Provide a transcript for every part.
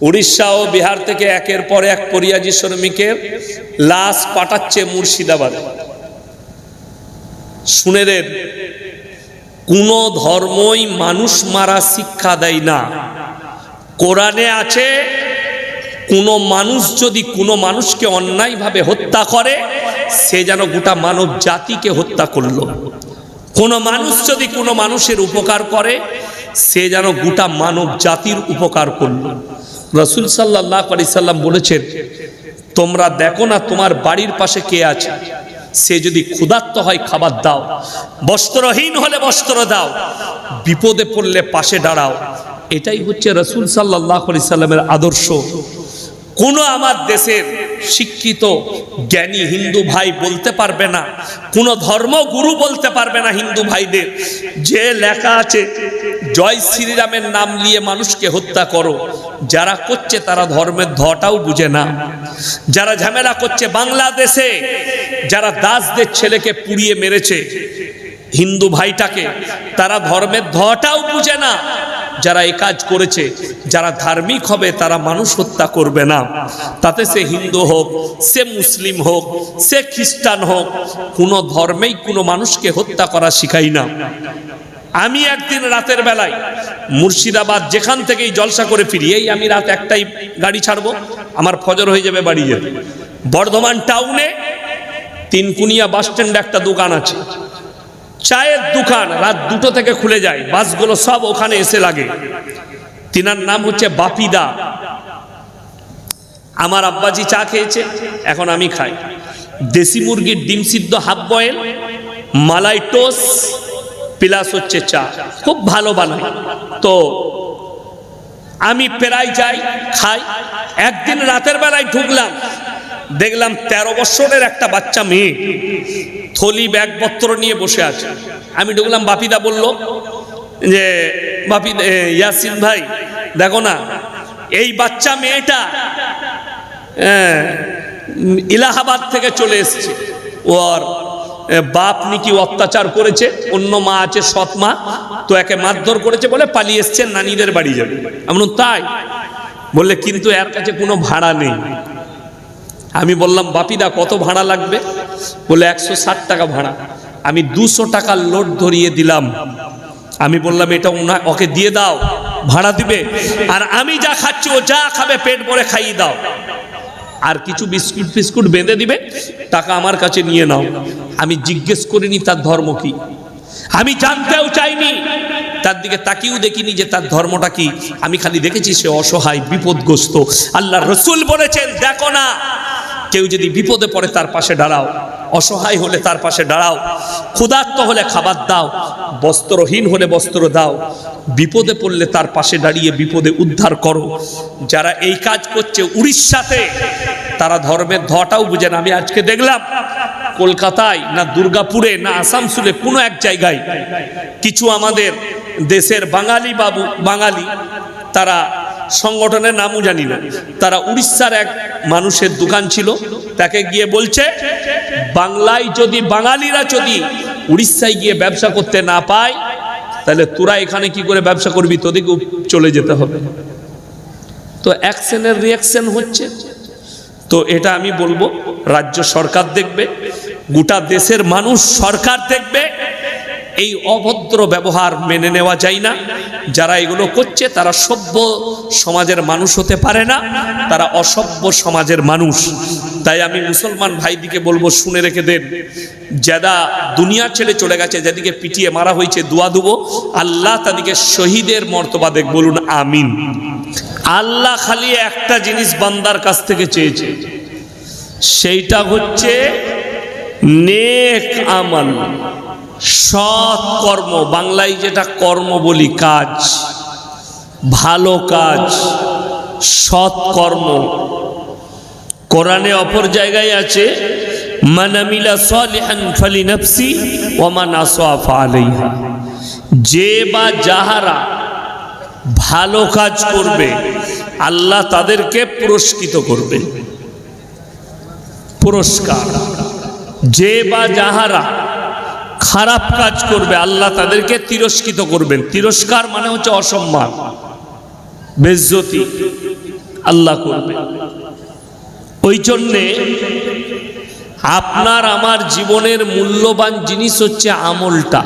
উড়িষ্যা ও বিহার থেকে একের পর এক পরিযায়ী শ্রমিকের লাশ পাঠাচ্ছে মুর্শিদাবাদ। শুনে দেন, কোন ধর্মই মানুষ মারা শিক্ষা দেয় না। কোরআনে আছে, কোন মানুষ যদি কোনো মানুষকে অন্যায়ভাবে হত্যা করে, সে যেন গোটা মানব জাতিকে হত্যা করলো। কোন মানুষ যদি কোনো মানুষের উপকার করে, সে যেন গোটা মানব জাতির উপকার করলো। রাসূল সাল্লাল্লাহু আলাইহি সাল্লাম বলেছেন, তোমরা দেখো না তোমার বাড়ির পাশে কে আছে, সে যদি ক্ষুধার্ত হয় খাবার দাও, বস্ত্রহীন হলে বস্ত্র দাও, বিপদে পড়লে পাশে দাঁড়াও। এটাই হচ্ছে রাসূল সাল্লাল্লাহু আলাইহি সাল্লামের আদর্শ। কোন আমার দেশের শিক্ষিত জ্ঞানী হিন্দু ভাই বলতে পারবে না, কোন ধর্মগুরু বলতে পারবে না হিন্দু ভাইদের, যে লেখা আছে জয় শ্রীরামের নাম নিয়ে মানুষকে হত্যা করো। যারা করছে তারা ধর্মের ধটাও বুঝে না। যারা ঝামেলা করছে বাংলাদেশে, যারা দাসদের ছেলেকে পুড়িয়ে মেরেছে হিন্দু ভাইটাকে, তারা ধর্মের ধটাও বুঝে না। যারা এই কাজ করেছে, যারা ধার্মিক হবে তারা মানুষ হত্যা করবে না। তাতে সে হিন্দু হোক, সে মুসলিম হোক, সে খ্রিস্টান হোক, কোনো ধর্মেই কোনো মানুষকে হত্যা করা শিখাই না। আমি একদিন রাতের বেলায় মুর্শিদাবাদ যেখান থেকেই জলসা করে ফিরি, এই আমি রাত একটাই গাড়ি ছাড়বো, আমার ফজর হয়ে যাবে বাড়ি যেতে। বর্ধমান টাউনে তিনকুনিয়া বাস স্ট্যান্ডে একটা দোকান আছে, চায়ের দোকান, রাত 2টো থেকে খুলে যায়, বাসগুলো সব ওখানে এসে লাগে। তিনার নাম হচ্ছে বাপিদা। আমার আব্বাজি চা খেয়েছে, এখন আমি খাই। দেশি মুরগির ডিম সিদ্ধ হাফ বয়েল, মালাই টোস প্লাস হচ্ছে চা, খুব ভালো বানায়। তো আমি প্রায় যাই, খাই। একদিন রাতের বেলায় ঢুকলাম, দেখলাম 13 বছরের একটা বাচ্চা মেয়ে থলি ব্যাগপত্র নিয়ে বসে আছে। আমি ঢুকলাম, বাপিদা বলল যে বাপিদা, ইয়াসিন ভাই দেখো না, এই বাচ্চা মেয়েটা ইলাহাবাদ থেকে চলে এসছে, ওর বাপ নাকি অত্যাচার করেছে, অন্য মা আছে সৎ মা, তো একে মারধর করেছে বলে পালিয়ে এসছে, নানিদের বাড়ি যাবে। আমি বললাম তাই? বললে কিন্তু এর কাছে কোনো ভাড়া নেই। আমি বললাম বাপিদা কত ভাড়া লাগবে? বলে 160 টাকা ভাড়া। আমি 200 টাকার লোড ধরিয়ে দিলাম। আমি বললাম এটা ওকে দিয়ে দাও, ভাড়া দিবে, আর আমি যা খাচ্ছি ও যা খাবে পেট ভরে খাইয়ে দাও, আর কিছু বিস্কুট ফিস্কুট বেঁধে দিবে, টাকা আমার কাছে নিয়ে নাও। আমি জিজ্ঞেস করিনি তার ধর্ম কি, আমি জানতেও চাইনি, তার দিকে তাকিয়েও দেখিনি যে তার ধর্মটা কি। আমি খালি দেখেছি সে অসহায়, বিপদগ্রস্ত। আল্লাহর রাসূল বলেছেন, দেখো না, কেউ যদি বিপদে পড়ে তার পাশে দাঁড়াও, অসহায় হলে তার পাশে দাঁড়াও, ক্ষুধার্ত হলে খাবার দাও, বস্ত্রহীন হলে বস্ত্র দাও, বিপদে পড়লে তার পাশে দাঁড়িয়ে বিপদে উদ্ধার করো। যারা এই কাজ করছে উড়িষ্যাতে, তারা ধর্মের ধটাও বুঝে না। আমি আজকে দেখলাম কলকাতায় না দুর্গাপুরে না আসানসোলে কোনো এক জায়গায় কিছু আমাদের দেশের বাঙালি তারা, সংগঠনের নামও জানি না, তারা উড়িষ্যার এক মানুষের দোকান ছিল, তাকে গিয়ে বলছে বাংলায় যদি বাঙালিরা যদি উড়িষ্যায় গিয়ে ব্যবসা করতে না পায়, তাহলে তোরা এখানে কি করে ব্যবসা করবি, তোদেরকে চলে যেতে হবে। তো অ্যাকশনের রিয়াকশন হচ্ছে। তো এটা আমি বলবো রাজ্য সরকার দেখবে, গোটা দেশের মানুষ সরকার দেখবে। এই অভদ্র ব্যবহার মেনে নেওয়া যায় না। যারা এগুলো করছে তারা সভ্য সমাজের মানুষ হতে পারে না, তারা অসভ্য সমাজের মানুষ। তাই আমি মুসলমান ভাইদিকে বলবো, শুনে রেখে দেন, যারা দুনিয়া ছেড়ে চলে গেছে, যাদেরকে পিটিয়ে মারা হয়েছে, দোয়া দেবো আল্লাহ তাদেরকে শহীদের মর্তবা দেখ, বলুন আমিন। আল্লাহ খালি একটা জিনিস বান্দার কাছ থেকে চেয়েছে, সেইটা হচ্ছে নেক আমল, সৎ কর্ম। বাংলায় যেটা কর্ম বলি, কাজ, ভালো কাজ, সৎ কর্ম। কোরআনে অপর জায়গায় আছে, মান আমিলা সালিহান ফালিনাফসি ওয়া মান আসা ফাআলাইহা। যে বা যাহারা ভালো কাজ করবে, আল্লাহ তাদেরকে পুরস্কৃত করবে, পুরস্কার। যে বা যাহারা খারাপ কাজ করবে, আল্লাহ তাদেরকে তিরস্কৃত করবেন। তিরস্কার মানে হচ্ছে অসম্মান। বেজ্জতি আল্লাহ করবে। ওই জন্যে আপনার আমার জীবনের মূল্যবান জিনিস হচ্ছে আমলটা,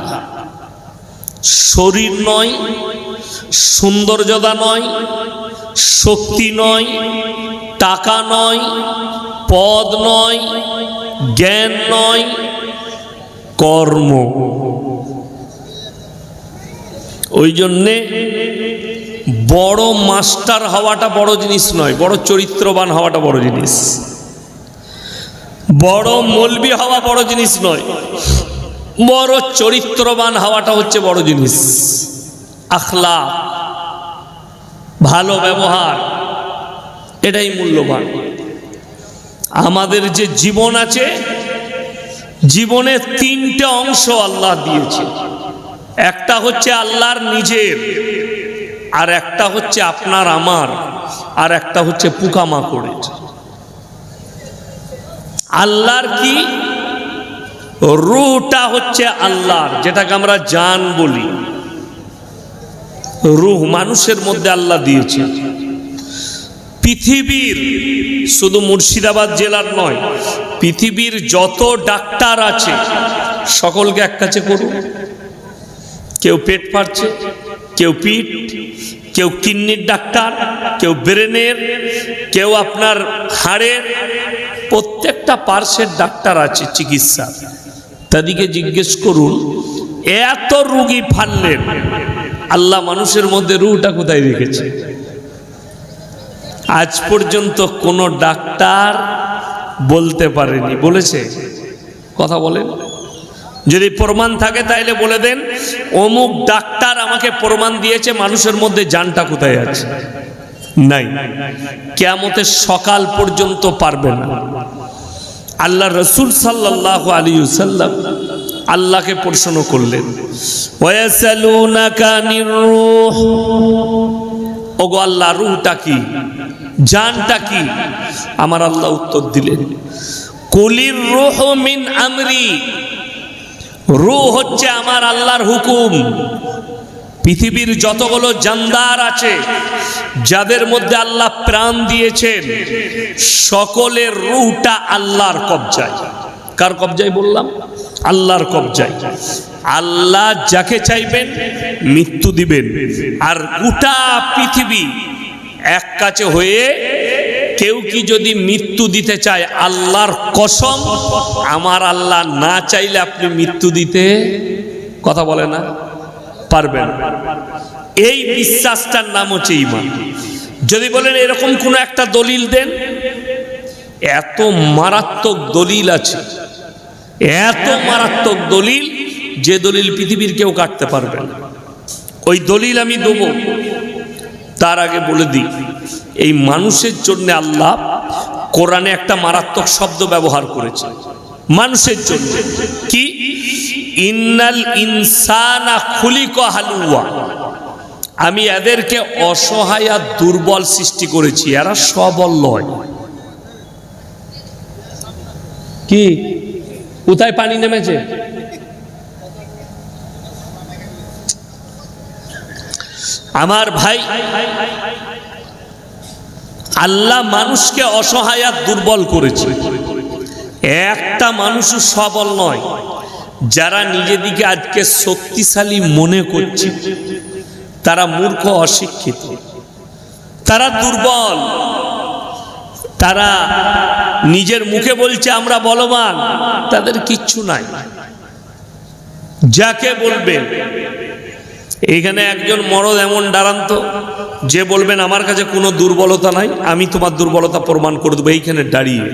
শরীর নয়, সৌন্দর্যতা নয়, শক্তি নয়, টাকা নয়, পদ নয়, জ্ঞান নয়, কর্ম। ওই জন্যে বড় মাস্টার হওয়াটা বড় জিনিস নয়, বড় চরিত্রবান হওয়াটা বড় জিনিস। বড় মৌলবি হওয়া বড় জিনিস নয়, বড় চরিত্রবান হওয়াটা হচ্ছে বড় জিনিস। আখলাক, ভালো ব্যবহার, এটাই মূল্যবান। আমাদের যে জীবন আছে, জীবনের তিনটে অংশ আল্লাহ দিয়েছে। একটা হচ্ছে আল্লাহর নিজের, আর একটা হচ্ছে আপনার আমার, আর একটা হচ্ছে পোকামাকড়ের। আল্লাহর কি? রূহটা হচ্ছে আল্লাহর, যেটাকে আমরা জান বলি। রূহ মানুষের মধ্যে আল্লাহ দিয়েছে। পৃথিবীর, শুধু মুর্শিদাবাদ জেলার নয়, পৃথিবীর যত ডাক্তার আছে সকলকে এক কাছে করুন। কেউ পেট ফাটছে, কেউ পিঠ, কেউ কিডনির ডাক্তার, কেউ ব্রেনের, কেউ আপনার হাড়ের, প্রত্যেকটা পার্শ্বের ডাক্তার আছে চিকিৎসা। তাদেরকে জিজ্ঞেস করুন, এত রোগী ফানলেন, আল্লাহ মানুষের মধ্যে রূহটা কোথায় রেখেছে? আজ পর্যন্ত কোনো ডাক্তার বলতে পারেনি। বলেছে? কথা বলেন। যদি প্রমাণ থাকে তাইলে বলে দেন, অমুক ডাক্তার আমাকে প্রমাণ দিয়েছে মানুষের মধ্যে জানটা কোথায় আছে। নাই, কিয়ামতের সকাল পর্যন্ত পারবে না। আল্লাহ রসুল সাল্লাল্লাহু আলাইহি ওয়াসাল্লাম আল্লাহকে প্রশ্ন করলেন, ওয়ায়াসালুনাকা আনির রূহ, ওগো আল্লাহ, রূহটা কি, জানটা কি? আমার আল্লাহ উত্তর দিলেন, কুলির রূহ মিন আমরি, রূহ হচ্ছে আমার আল্লাহর হুকুম। পৃথিবীর যতগুলো জানদার আছে, যাদের মধ্যে আল্লাহ প্রাণ দিয়েছেন, সকলের রূহটা আল্লাহর কবজায়। কার কবজায় বললাম? আল্লাহর কবজায়। আল্লাহ যাকে চাইবেন মৃত্যু দিবেন। আর গোটা পৃথিবী এক কাছে হয়ে কেউ কি যদি মৃত্যু দিতে চায়, আল্লাহর কসম, আমার আল্লাহ না চাইলে আপনি মৃত্যু দিতে, কথা বলে না, পারবেন। এই বিশ্বাসটার নাম হচ্ছে ঈমান। যদি বলেন এরকম কোন একটা দলিল দেন, এত মারাত্মক দলিল আছে, এত মারাত্মক দলিল, যে দলিল পৃথিবীর কেউ কাটতে পারবে না। ওই দলিল আমি দেব। তার আগে বলে দিই, এই মানুষের জন্য আল্লাহ কোরআনে একটা মারাত্মক শব্দ ব্যবহার করেছে মানুষের জন্য। কি? ইন্নাল ইনসানা খুলিকা হালুয়া, আমি এদেরকে অসহায় আর দুর্বল সৃষ্টি করেছি, এরা সবল নয়। কি? কোথায় পানি নেমেছে? আমার ভাই, আল্লাহ মানুষকে অসহায় আর দুর্বল করেছে। একটা মানুষও সবল নয়। যারা নিজেদিকে আজকে শক্তিশালী মনে করছে, তারা মূর্খ, অশিক্ষিত, তারা দুর্বল। তারা নিজের মুখে বলছে আমরা বলবান, তাদের কিচ্ছু নাই। যাকে বলবেন, এখানে একজন মরদ এমন দাঁড়ান্ত যে বলবেন আমার কাছে কোনো দুর্বলতা নাই, আমি তোমার দুর্বলতা প্রমাণ করে দেবো এইখানে দাঁড়িয়ে,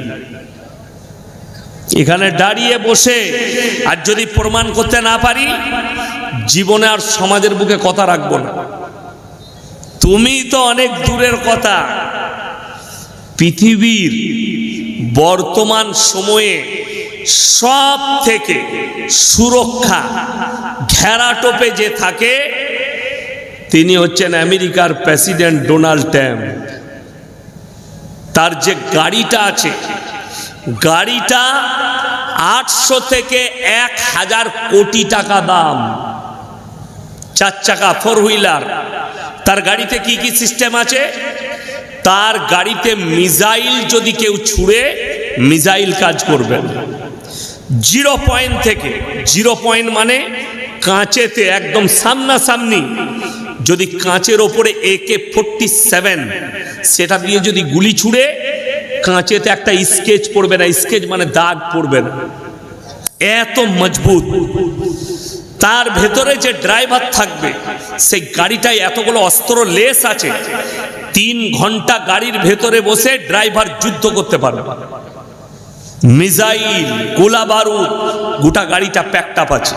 এখানে দাঁড়িয়ে বসে। আর যদি প্রমাণ করতে না পারি, জীবনে আর সমাজের বুকে কথা রাখবো না। তুমি তো অনেক দূরের কথা। পৃথিবীর বর্তমান সময়ে সব থেকে সুরক্ষা ঘেরাটোপে যে থাকে, তিনি হচ্ছেন আমেরিকার প্রেসিডেন্ট ডোনাল্ড ট্রাম্প। তার যে গাড়িটা আছে, গাড়িটা 800 থেকে 1000 কোটি টাকা দাম। 4 চাকা 4 হুইলার, তার গাড়িতে কি কি সিস্টেম আছে? তার গাড়িতে মিসাইল যদি কেউ ছুড়ে, মিসাইল কাজ করবে না। 0 পয়েন্ট থেকে, 0 পয়েন্ট মানে কাঁচেতে একদম সামনাসামনি, যদি কাঁচের ওপরে AK-47 সেটা দিয়ে যদি গুলি ছুড়ে, কাঁচেতে একটা স্কেচ পড়বে না, স্কেচ মানে দাগ পড়বে না, এত মজবুত। তার ভেতরে যে ড্রাইভার থাকবে, সেই গাড়িটায় এতগুলো অস্ত্র লেস আছে, 3 ঘন্টা গাড়ির ভেতরে বসে ড্রাইভার যুদ্ধ করতে পারবে। মিসাইল, গোলা বারুদ, গোটা গাড়িটা প্যাকড আছে,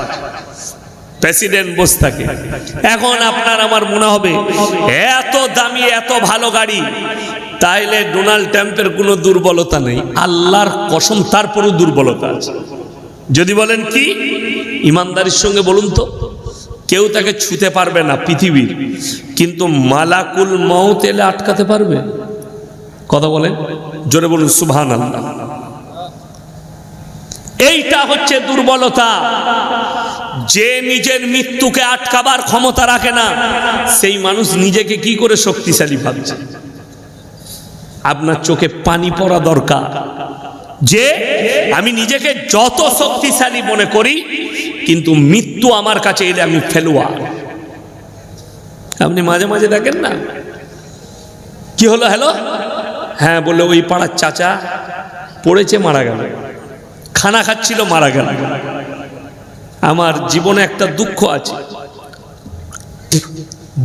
প্রেসিডেন্ট বসে থাকে। এখন আপনার আমার মনে হবে এত দামি এত ভালো গাড়ি, তাইলে ডোনাল্ড ট্রাম্পের কোনো দুর্বলতা নেই। আল্লাহর কসম তারপরও দুর্বলতা আছে। যদি বলেন কি, ইমানদারির সঙ্গে বলুন তো, কেউ তাকে ছুঁতে পারবে না পৃথিবীর, কিন্তু মালাকুল মউত এলে আটকাতে পারবে? কথা বলেন, জোরে বলুন সুবহানাল্লাহ। এইটা হচ্ছে দুর্বলতা। যে নিজের মৃত্যুকে আটকাবার ক্ষমতা রাখে না, সেই মানুষ নিজেকে কি করে শক্তিশালী ভাবছে? আপনার চোখে পানি পড়া দরকার যে আমি নিজেকে যত শক্তিশালী মনে করি, কিন্তু মৃত্যু আমার কাছে এলে আমি ফেলুয়া। আপনি মাঝে মাঝে দেখেন না, কি হলো, হ্যালো, হ্যাঁ বললে ওই পাড়ার চাচা পড়েছে, মারা গেল, খানা খাচ্ছিল, মারা গেল। আমার জীবনে একটা দুঃখ আছে।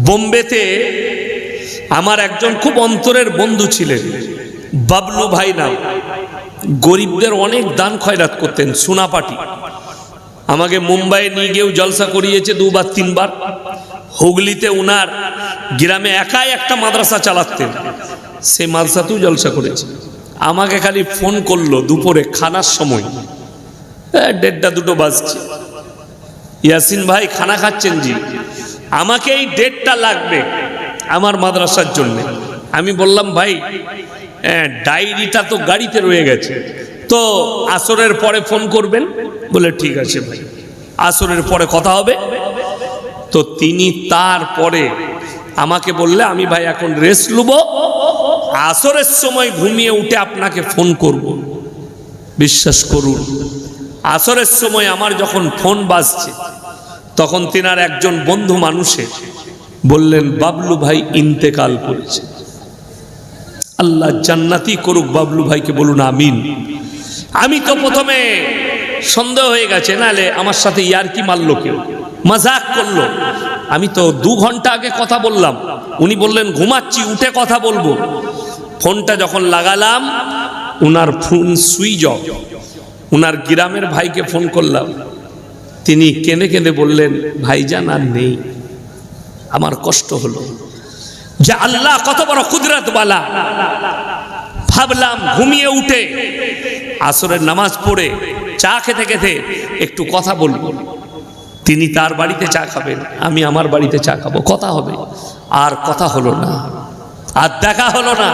বোম্বেতে আমার একজন খুব অন্তরের বন্ধু ছিলেন, বাবলু ভাই নাম। গরিবদের অনেক দান খয়রাত করতেন, সোনাপাটি। আমাকে মুম্বাইয়ে নিয়ে গিয়েও জলসা করিয়েছে 2 বার 3 বার। হুগলিতে উনার গ্রামে একাই একটা মাদ্রাসা চালাতেন, সেই মাদ্রাসাতেও জলসা করেছে। আমাকে খালি ফোন করলো দুপুরে খানার সময়, 1:30-2 বাজছে, ইয়াসিন ভাই খানা খাচ্ছেন জি, আমাকে এই 1:30টা লাগবে আমার মাদ্রাসার জন্য। আমি বললাম ভাই ডায়েরিটা তো গাড়িতে রয়ে গেছে, তো আসরের পরে ফোন করবেন। বলে ঠিক আছে ভাই, আসরের পরে কথা হবে। তো তিনি তারপরে আমাকে বললে আমি ভাই এখন রেস্ট নেব, আসরের সময় ঘুমিয়ে উঠে আপনাকে ফোন করব। বিশ্বাস করুন, আসরের সময় আমার যখন ফোন বাজছে, তখন তিনার একজন বন্ধু মানুষের বললেন বাবলু ভাই ইন্তেকাল করেছে। আল্লাহ জান্নাতি করুক বাবলু ভাইকে, বলুন আমিন। আমি তো প্রথমে সন্দেহ হয়ে গেছে, নালে আমার সাথে ইয়ারকি মারলো, কেউ মজাক করলো। আমি তো 2 ঘন্টা আগে কথা বললাম, উনি বললেন ঘুমাচ্ছি, উঠে কথা বলবো। ফোনটা যখন লাগালাম, উনার ফোন সুইচ অফ। উনার গ্রামের ভাইকে ফোন করলাম, তিনি কেঁদে কেঁদে বললেন ভাইজান আর নেই। আমার কষ্ট হলো যে আল্লাহ কত বড় কুদরতওয়ালা। ভাবলাম ঘুমিয়ে উঠে আসরের নামাজ পড়ে চা খেতে খেতে একটু কথা বলবো। তিনি তার বাড়িতে চা খাবেন, আমি আমার বাড়িতে চা খাবো, কথা হবে। আর কথা হলো না, আর দেখা হলো না।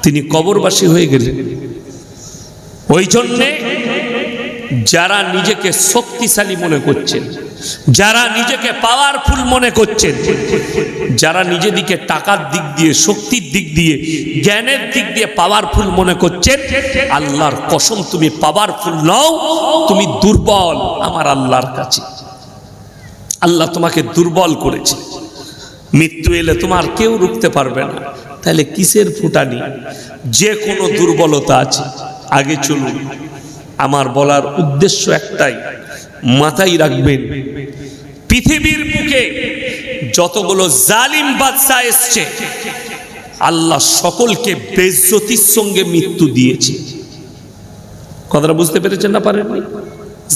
তিনি কবরবাসী হয়ে গেলেন। ওই জন্যে যারা নিজেকে শক্তিশালী মনে করছেন, যারা নিজেকে পাওয়ারফুল মনে করছেন, যারা নিজেদিকে টাকার দিক দিয়ে, শক্তির দিক দিয়ে, জ্ঞানের দিক দিয়ে পাওয়ারফুল মনে করছেন, আল্লাহর কসম তুমি পাওয়ারফুল নও, তুমি দুর্বল আমার আল্লাহর কাছে। আল্লাহ তোমাকে দুর্বল করেছে। মৃত্যু এলে তোমার কেউ রুখতে পারবে না। তাহলে কিসের ফুটানি? যে কোনো দুর্বলতা আছে, আগে চলুন। আমার বলার উদ্দেশ্য একটাই, মাথায় রাখবেন, পৃথিবীর বুকে যতগুলো জালিম বাদশা এসছে, আল্লাহ সকলকে বেইজ্জতির সঙ্গে মৃত্যু দিয়েছে। কথাটা বুঝতে পেরেছেন না পারেননি?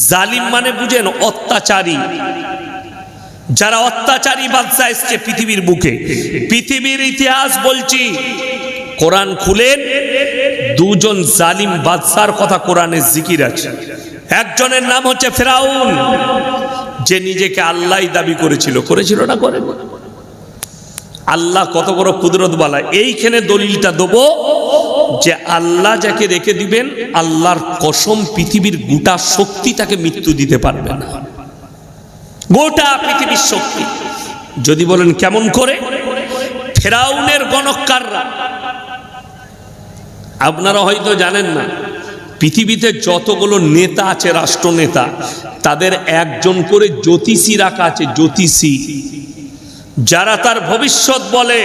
জালিম মানে বুঝেন অত্যাচারী। যারা অত্যাচারী বাদশা এসছে পৃথিবীর বুকে, পৃথিবীর ইতিহাস বলছি, কোরআন খুলেন, 2 জন জালিম বাদশার কথা কোরআনে জিকির আছে। একজনের নাম হচ্ছে ফেরাউন, যে নিজেকে আল্লাহ দাবি করেছিল না করে? আল্লাহ কত বড় কুদরতওয়ালা। এইখানে দলিলটা দেবো যে আল্লাহ যাকে রেখে দিবেন, আল্লাহর কসম পৃথিবীর গোটা শক্তি তাকে মৃত্যু দিতে পারবে না। গোটা পৃথিবীর শক্তি যদি বলেন কেমন করে, ফেরাউনের গণককাররা, আপনারা হয়তো জানেন না, পৃথিবীতে যতগুলো নেতা আছে, রাষ্ট্রনেতা, তাদের একজন করে জ্যোতিষী রাখা আছে, জ্যোতিষী, যারা তার ভবিষ্যৎ বলে।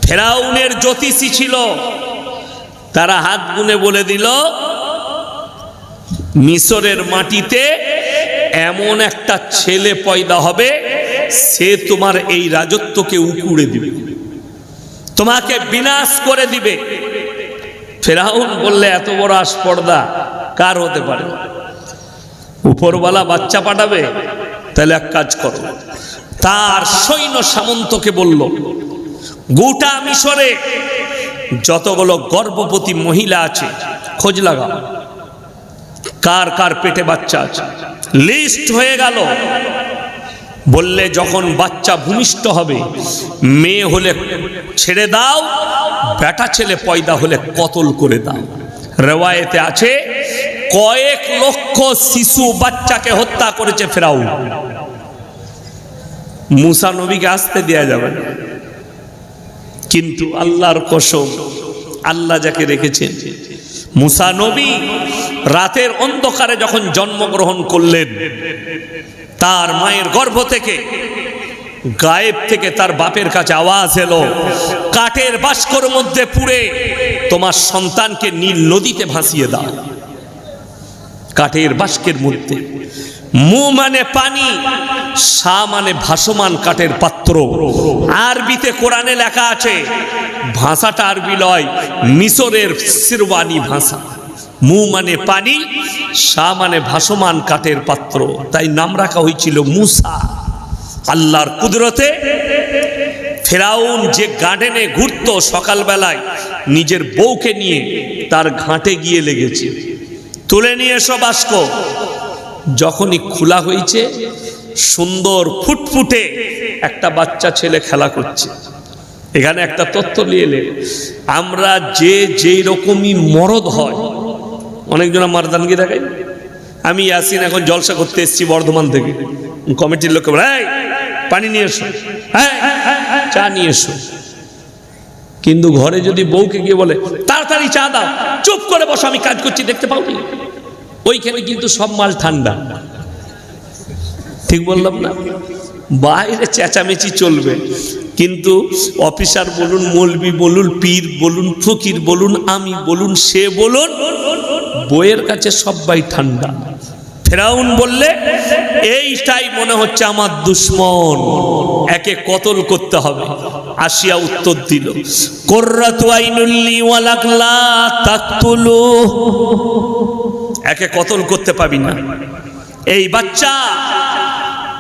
ফেরাউনের জ্যোতিষী ছিল, তারা হাত গুনে বলে দিল মিশরের মাটিতে এমন একটা ছেলে পয়দা হবে, সে তোমার এই রাজত্বকে উকুড়ে দিবে, তোমাকে বিনাশ করে দিবে। ফেরাউন বললে এত বড় আস্পর্ধা কার হতে পারে? উপরওয়ালা বাচ্চা পাঠাবে? তাহলে এক কাজ করো, তার সৈন্য সামন্তকে বলল, গোটা মিশরে যতগুলো গর্ভবতী মহিলা আছে খোঁজ লাগাও, কার কার পেটে বাচ্চা আছে। লিস্ট হয়ে গেল। বললে যখন বাচ্চা ভূমিষ্ঠ হবে, মেয়ে হলে ছেড়ে দাও, বেটা ছেলে পয়দা হলে কতল করে দাও। রেওয়ায়েতে আছে কয়েক লক্ষ শিশু বাচ্চাকে হত্যা করেছে ফেরাউন। মুসা নবীকে আসতে দেয়া যাবে না, কিন্তু আল্লাহর কসম, আল্লাহ যাকে রেখেছেন, মুসা নবী রাতের অন্ধকারে যখন জন্মগ্রহণ করলেন, তার মায়ের গর্ভ থেকে গায়েব থেকে তার বাপের কাছে আওয়াজ এলো, কাঠের বাস্কর মধ্যে পুরে তোমার সন্তানকে নীল নদীতে ভাসিয়ে দাও। কাঠের বাস্কের মধ্যে, মু মানে পানি, সা মানে ভাসমান কাঠের পাত্র। আরবিতে কোরআনে লেখা আছে, ভাষাটা আরবি লয়, মিশরের সিরওয়ানি ভাষা। মু মানে পানি, সা মানে ভাসমান কাঠের পাত্র, তাই নাম রাখা হয়েছিল মুসা। আল্লাহর কুদরতে ফেরাউন যে গার্ডেনে ঘুরতো সকালবেলায়, নিজের বউকে নিয়ে তার ঘাটে গিয়ে লেগেছে, তুলে নিয়ে এসো বাস্ক। যখনই খোলা হয়েছে, সুন্দর ফুটফুটে একটা বাচ্চা ছেলে খেলা করছে। এখানে একটা তথ্য নিয়ে এলে, আমরা যে যেই রকমই মরদ হয়, অনেকজন মারদানগি দেখাই। আমি ইয়াসিন এখন জলসা করতে এসেছি বর্ধমান থেকে, কমিটির লোককে বলে পানি নিয়ে এসো, চা নিয়ে এসো। কিন্তু ঘরে যদি বউকে গিয়ে বলে তাড়াতাড়ি চা দাও, চুপ করে বসো আমি কাজ করছি, দেখতে পাওনি, ওইখানে কিন্তু সব মাল ঠান্ডা। ঠিক বললাম না? বাইরে চেঁচামেচি চলবে, কিন্তু অফিসার বলুন, মৌলবি বলুন, পীর বলুন, ফকির বলুন, আমি বলুন, সে বলুন, বইয়ের কাছে সবাই ঠান্ডা। ফেরাউন বললে এইটাই মনে হচ্ছে আমার দুশ্মন, একে কতল করতে হবে। আসিয়া উত্তর দিল, কুররাতু আইনুল্লি ওয়ালাক লা তাকতুলু, একে কতল করতে পাবি না। এই বাচ্চা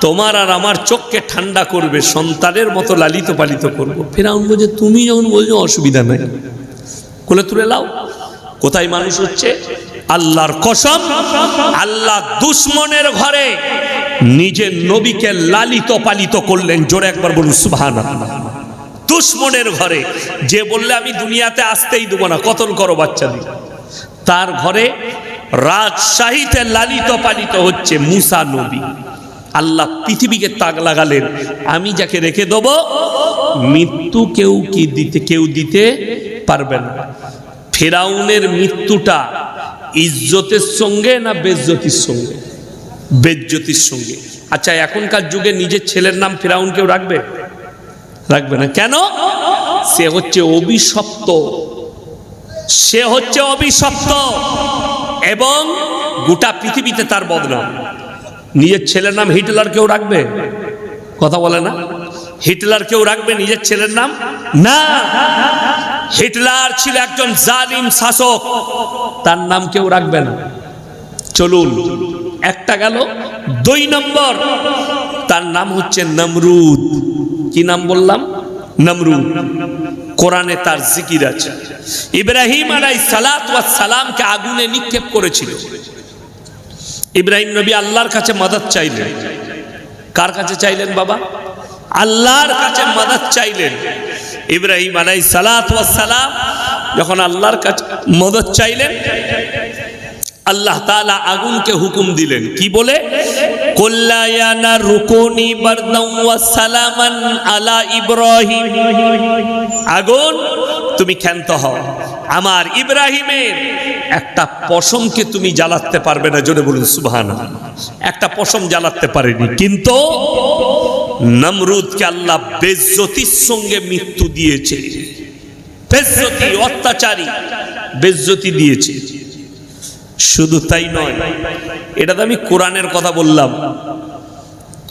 তোমার আর আমার চোখকে ঠান্ডা করবে, সন্তানের মতো লালিত পালিত করবো। ফেরাউন বলছে তুমি যখন বলছো অসুবিধা নাই, কোলে তুলে লাও। কোথায় মানুষ হচ্ছে? আল্লাহর কসম, আল্লাহ দুশ্মনের ঘরে নিজের নবীকে লালিত পালিত করলেন। জোরে একবার বলুন সুবহানাল্লাহ। দুশ্মনের ঘরে, যে বললে আমি দুনিয়াতে আসতেই দেবো না, কতল করো বাচ্চা দিয়ে, তার ঘরে রাজশাহীতে লালিত পালিত হচ্ছে মুসা নবী। আল্লাহ পৃথিবীকে তাক লাগালেন, আমি যাকে রেখে দেব মৃত্যু কেউ দিতে পারবে না। ফেরাউনের মৃত্যুটা ইজ্জতের সঙ্গে না বেজ্জতির সঙ্গে? বেজ্জতির সঙ্গে। আচ্ছা, এখনকার যুগে নিজের ছেলের নাম ফেরাউন কেউ রাখবে? রাখবে না। কেন? সে হচ্ছে অভিশপ্ত, সে হচ্ছে অভিশপ্ত, এবং গোটা পৃথিবীতে তার বদনাম। নিজের ছেলের নাম হিটলার কেউ রাখবে? কথা বলে না? হিটলার কেউ রাখবে নিজের ছেলের নাম? না। হিটলার ছিল একজন জালিম শাসক, তার নাম কেউ রাখবে না। চলুন, একটা গেল। 2 নম্বর, তার নাম হচ্ছে নমরুদ। কি নাম বললাম? নমরুদ। কোরআনে তার জিকির আছে। ইব্রাহিম আলাইহিস সালাতু ওয়াস সালামকে আগুনে নিক্ষেপ করেছিল। ইব্রাহিম নবী আল্লাহর কাছে মদদ চাইলেন। কার কাছে চাইলেন বাবা? আল্লাহর কাছে মদদ চাইলেন। ইব্রাহিম আলাইহিস সালাতু ওয়াস সালাম যখন আল্লাহর কাছে মদদ চাইলেন, আল্লাহ তাআলা আগুনকে হুকুম দিলেন, কি বলে? কুল্লা ইয়া নারু কুনি বারদান ওয়া সালামান আলা ইব্রাহিম, আগুন তুমি ক্ষান্ত হও, আমার ইব্রাহিমের একটা পশমকে তুমি জ্বালাতে পারবে না। জোরে বলুন সুবহানাল্লাহ। একটা পশম জ্বালাতে পারেনি, কিন্তু নমরুদকে আল্লাহ বেজ্জতির সঙ্গে মৃত্যু দিয়েছে। বেজ্জতি, অত্যাচারী বেজ্জতি দিয়েছে। শুধু তাই নয়, এটা তো আমি কোরআনের কথা বললাম।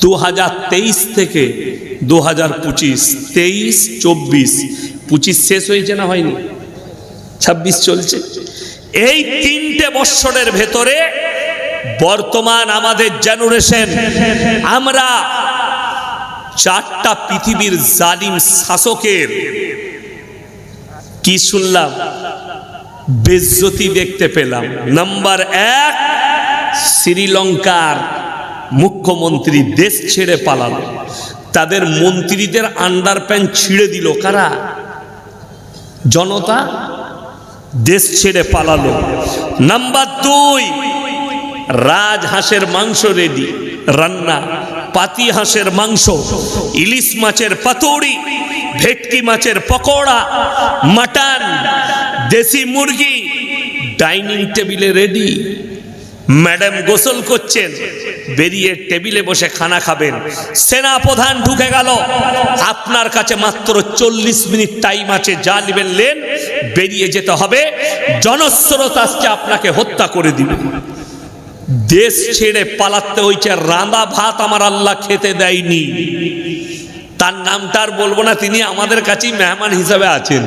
2023 থেকে 2025, 23, 24, 25 শেষ হয়েছে না হয়নি, 26 চলছে। এই 3টে বৎসরের ভেতরে বর্তমান আমাদের জেনারেশন, আমরা 4টা পৃথিবীর জালিম শাসকের কি শুনলাম, বেজ্জতি দেখতে পেলাম। নাম্বার 1, শ্রীলঙ্কার মুখ্যমন্ত্রী দেশ ছেড়ে পালালো, তাদের মন্ত্রীদের আন্ডারপ্যান্ট ছিঁড়ে দিল। কারা? জনতা। দেশ ছেড়ে পালালো। নাম্বার 2, রাজহাঁসের মাংস রেডি রান্না, পাতি হাঁসের মাংস, ইলিশ মাছের পাতুরি, ভেটকি মাছের পকোড়া, মাটন, দেশি মুরগি ডাইনিং টেবিলে রেডি। ম্যাডাম গোসল করছেন, বেরিয়ে টেবিলে বসে খানা খাবেন। সেনা প্রধান ঢুকে গেল, আপনার কাছে মাত্র 40 মিনিট টাইম আছে, যা নেবেন নেন, বেরিয়ে যেতে হবে, জনস্রোত আসছে, আপনাকে হত্যা করে দিবে। দেশ ছেড়ে পালাতে হয়েছে। রাঁধা ভাত আমার আল্লাহ খেতে দেয়নি, তার নামটা আর বলবো না, তিনি আমাদের কাছেই মেহমান হিসাবে আছেন।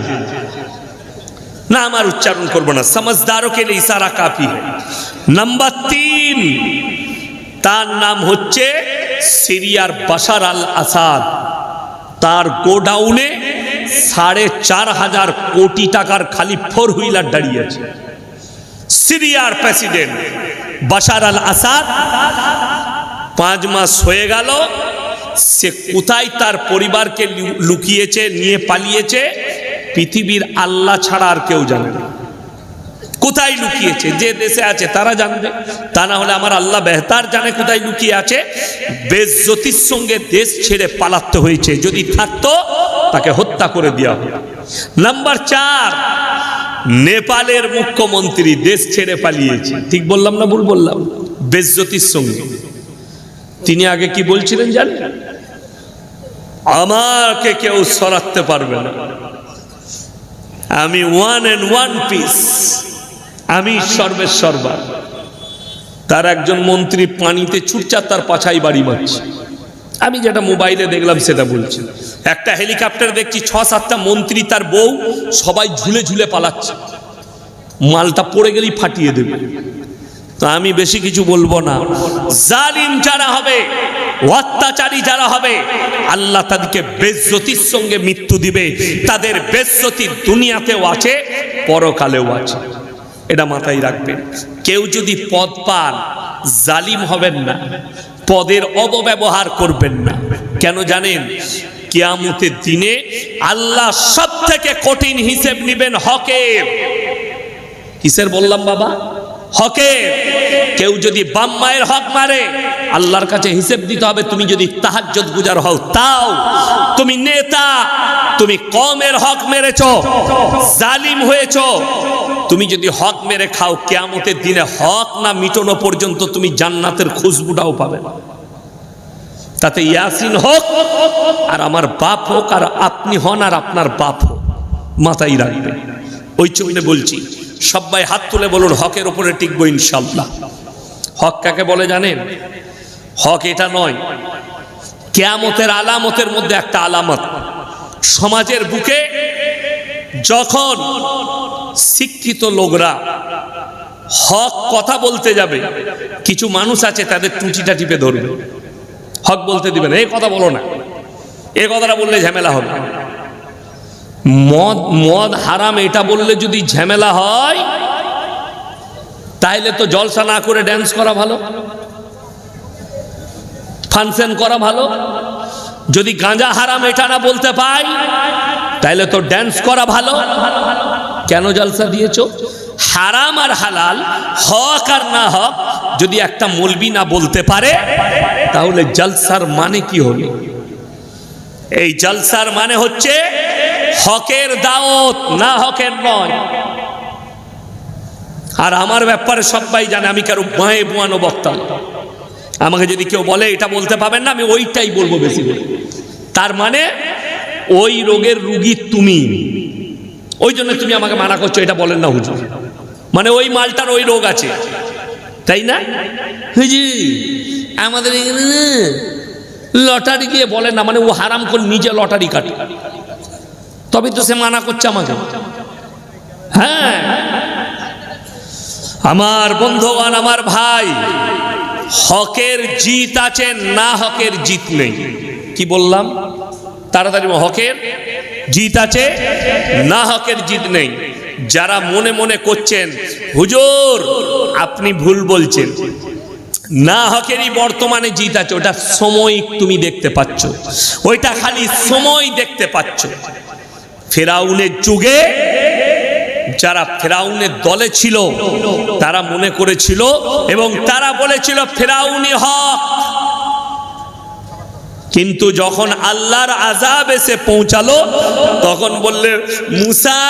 না, আমার উচ্চারণ করবো না, সমঝদারোं के लिए ইশারা কাফি। নাম্বার 3, তার নাম হচ্ছে সিরিয়ার বাশার আল আসাদ। তার গোডাউনে 4,500 কোটি টাকার খালি 4 হুইলার দাঁড়িয়ে আছে। সিরিয়ার প্রেসিডেন্ট বাশার আল আসাদ 5 মাস হয়ে গেল, সে কোথায় তার পরিবারকে লুকিয়েছে, নিয়ে পালিয়েছে, পৃথিবীর আল্লাহ ছাড়া আর কেউ জানে না। কোথায় লুকিয়েছে, যে দেশে আছে তারা জানবে, তা না হলে আমার আল্লাহ বেহতার জানে কোথায় লুকিয়ে আছে। বেজ্জতির সঙ্গে দেশ ছেড়ে পালাতে হয়েছে, যদি থাকতো তাকে হত্যা করে দেওয়া হবে। নাম্বার 4, নেপালের মুখ্যমন্ত্রী দেশ ছেড়ে পালিয়েছে। ঠিক বললাম না ভুল বললাম? বেজ্জতির সঙ্গে। তিনি আগে কি বলছিলেন জানেন? আমাকে কেউ সরাতে পারবে না, আমি ওয়ান অ্যান্ড ওয়ান পিস, আমি সর্বেসর্বা। তার একজন মন্ত্রী পানিতে ছুটছে, তার পাছাই বাড়ি মারছে। আমি যেটা মোবাইলে দেখলাম সেটা বলছি। একটা হেলিকপ্টার দেখছি, 6-7টা মন্ত্রী, তার বউ, সবাই ঝুলে ঝুলে পালাচ্ছে, মালটা পড়ে গেলেই ফাটিয়ে দেবে। তো আমি বেশি কিছু বলবো না। জালিম যারা হবে, অত্যাচারী যারা হবে, আল্লাহ তাদেরকে বেজ্জতির সঙ্গে মৃত্যু দিবে। তাদের বেজ্জতি দুনিয়াতেও আছে, পরকালেও আছে, এটা মাথায় রাখবেন। কেউ যদি পদ পান, জালিম হবেন না, পদের অপব্যবহার করবেন না। কেন জানেন? কিয়ামতের দিনে আল্লাহ সব থেকে কঠিন হিসেব নেবেন হকের। কিসের বললাম বাবা? হকের। কেউ যদি বাম মায়ের হক মারে, আল্লাহর কাছে হিসেব দিতে হবে। তুমি যদি তাহাজ্জুদ গুজার হও তাও, তুমি নেতা, তুমি কওমের হক মেরেছো, জালিম হয়েছো, তুমি যদি হক মেরে খাও, কিয়ামতের দিনে হক না মিটানো পর্যন্ত তুমি জান্নাতের খুশবুটাও পাবে না। তাতে ইয়াসিন হোক আর আমার বাপ হোক, আর আপনি হন আর আপনার বাপ হোক, মাথায় রাখবেন। ওই জন্য বলছি, সবাই হাত তুলে বলুন, হকের উপরে টিকবো ইনশাল্লাহ। হক কাকে বলে জানেন? হক এটা নয়, কিয়ামতের আলামতের মধ্যে একটা আলামত। সমাজের বুকে যখন শিক্ষিত লোকরা হক কথা বলতে যাবে, কিছু মানুষ আছে তাদের টুচিটা টিপে ধরবে, হক বলতে দিবে না, এই কথা বলো না, এই কথাটা বললে ঝামেলা হবে। মদ হারাম এটা বললে যদি ঝামেলা হয়, তাহলে তো জলসা না করে ড্যান্স করা ভালো, ফাংশন করা ভালো। যদি গাঁজা হারাম এটা না বলতে পাই, তাহলে তো ড্যান্স করা ভালো। কেন জলসা দিয়েছো? হারাম আর হালাল, হক আর না হক যদি একটা মৌলবি না বলতে পারে তাহলে জলসার মানে কি হলো? এই জলসার মানে হচ্ছে হকের দাওয়াত, না হকের নয়। আর আমার ব্যাপারে সবাই জানে আমি কারো বাঁয়ে বোয়ানো বক্তা না। আমাকে যদি কেউ বলে এটা বলতে পাবেন না, আমি ওইটাই বলবো বেশি করে। তার মানে ওই রোগের রুগী তুমি, ওই জন্য তুমি আমাকে মানা করছো এটা বলেন না হুজুর, মানে ওই মালটার ওই রোগ আছে, তাই না হুজুর? আমাদের এখানে লটারি দিয়ে বলেন না, মানে ও হারাম করে নিজে লটারি কাটে, তবে তো সে মানা করছে আমাকে। হ্যাঁ আমার বন্ধুগণ, আমার ভাই, হকের জিত আছে, না হকের জিত নেই। কি বললাম? তাড়াতাড়ি, হকের জিত আছে, না হকের জিত নেই। যারা মনে মনে করছেন হুজুর আপনি ভুল বলছেন, না হকেরই বর্তমানে জিত আছে, ওটা সময় তুমি দেখতে পাচ্ছ, ওইটা খালি সময় দেখতে পাচ্ছ। ফেরাউনের যুগে যারা ফেরাউনের দলে ছিল তারা মনে করেছিল এবং তারা বলেছিল ফেরাউনি হক, কিন্তু যখন আল্লাহর আযাব এসে পৌঁছালো তখন বললে মুসা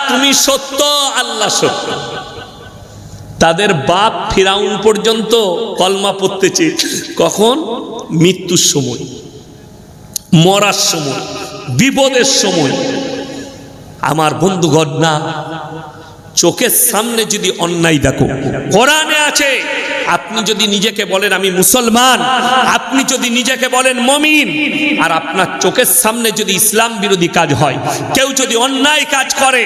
তুমি সত্য, আল্লাহ সত্য। তাদের বাপ ফিরাউন পর্যন্ত কলমা পড়তেছে। কখন? মৃত্যুর সময়, মরার সময়, বিপদের সময়। আমার বন্ধুগণ, না চোখের সামনে যদি অন্যায় দেখো, কোরআনে আছে, আপনি যদি নিজেকে বলেন আমি মুসলমান, আপনি যদি নিজেকে বলেন মুমিন, আর আপনার চোখের সামনে যদি ইসলাম বিরোধী কাজ হয়, কেউ যদি অন্যায় কাজ করে,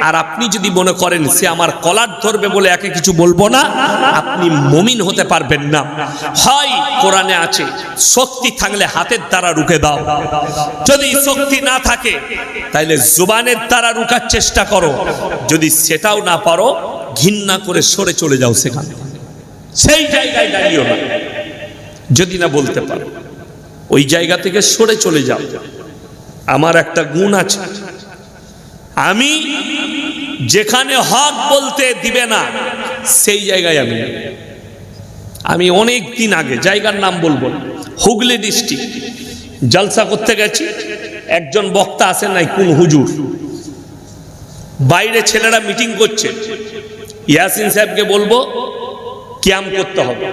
আর আপনি যদি মনে করেন সে আমার কলার ধরবে বলে একে কিছু বলবো না, আপনি মুমিন হতে পারবেন না। হয় কোরআনে আছে শক্তি থাকলে হাতের দ্বারা রুখে দাও, যদি শক্তি না থাকে তাহলে জুবানের দ্বারা রুখার চেষ্টা করো, যদি সেটাও না পারো ঘৃণা করে সরে চলে যাও, সেখানে সেই জায়গায় দাঁড়িও না। যদি না বলতে পারো ওই জায়গা থেকে সরে চলে যাও। আমার একটা গুণ আছে, আমি যেখানে হক বলতে দিবে না সেই জায়গায় আমি অনেক দিন আগে, জায়গার নাম বলবো না, হুগলি ডিস্ট্রিক্ট জলসা করতে গেছি। একজন বক্তা আসেন নাই, কোন হুজুর, বাইরে ছেলেরা মিটিং করছে, ইয়াসিন সাহেবকে বলবো কিয়াম করতে হবে।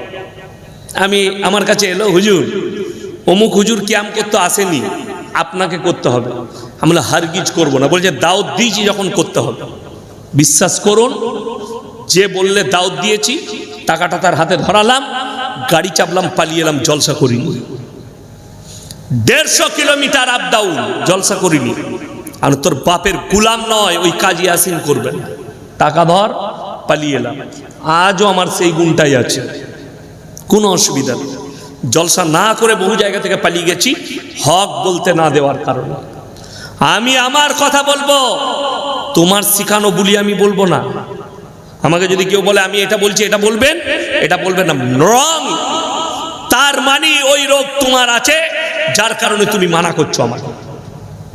আমার কাছে এলো, হুজুর অমুক হুজুর কিয়াম করতে আসেনি, আপনাকে করতে হবে। আমরা হারগিজ করবো না, বলছে দাওয়াত দিয়েছি যখন করতে হবে। বিশ্বাস করুন, যে বললে দাওয়াত দিয়েছি টাকাটা তার হাতে ধরালাম, গাড়ি চাপলাম, পালিয়ে এলাম, জলসা করিনি। 150 কিলোমিটার আপ ডাউন, জলসা করিনি। আর তোর বাপের গুলাম নয়, ওই কাজী ইয়াসিন করবেন, টাকা ধর, পালিয়ে এলাম। আজও আমার সেই গুণটাই আছে, কোনো অসুবিধা নেই। জলসা না করে বহু জায়গা থেকে পালিয়ে গেছি, হক বলতে না দেওয়ার কারণে। আমি আমার কথা বলবো, তোমার শিখানো বলি আমি বলবো না। আমাকে যদি কেউ বলে আমি এটা বলছি, এটা বলবেন, এটা বলবেন না, রং। তার মানে ওই রোগ তোমার আছে, যার কারণে তুমি মানা করছো আমাকে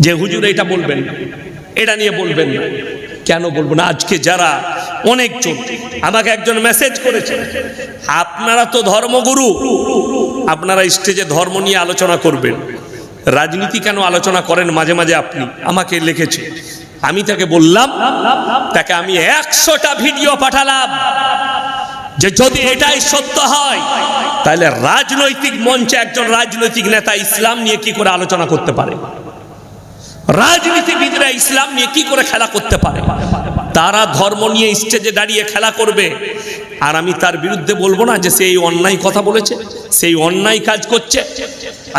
যে হুজুর এটা বলবেন, এটা নিয়ে বলবেন না। কেন বলবো না? আজকে যারা অনেকজন, আমাকে একজন মেসেজ করেছে, আপনারা তো ধর্মগুরু, আপনারা স্টেজে ধর্ম নিয়ে আলোচনা করবেন, রাজনীতি কেন আলোচনা করেন মাঝে মাঝে? আপনি আমাকে লিখেছে। আমি তাকে বললাম, তাকে আমি 100টা ভিডিও পাঠালাম যে যদি এটাই সত্য হয় তাহলে রাজনৈতিক মঞ্চে একজন রাজনৈতিক নেতা ইসলাম নিয়ে কি করে আলোচনা করতে পারে, রাজনীতিবিদরা ইসলাম নিয়ে কি করে খেলা করতে পারে? তারা ধর্ম নিয়ে স্টেজে দাঁড়িয়ে খেলা করবে, আর আমি তার বিরুদ্ধে বলবো না যে সেই অন্যায় কথা বলেছে, সেই অন্যায় কাজ করছে।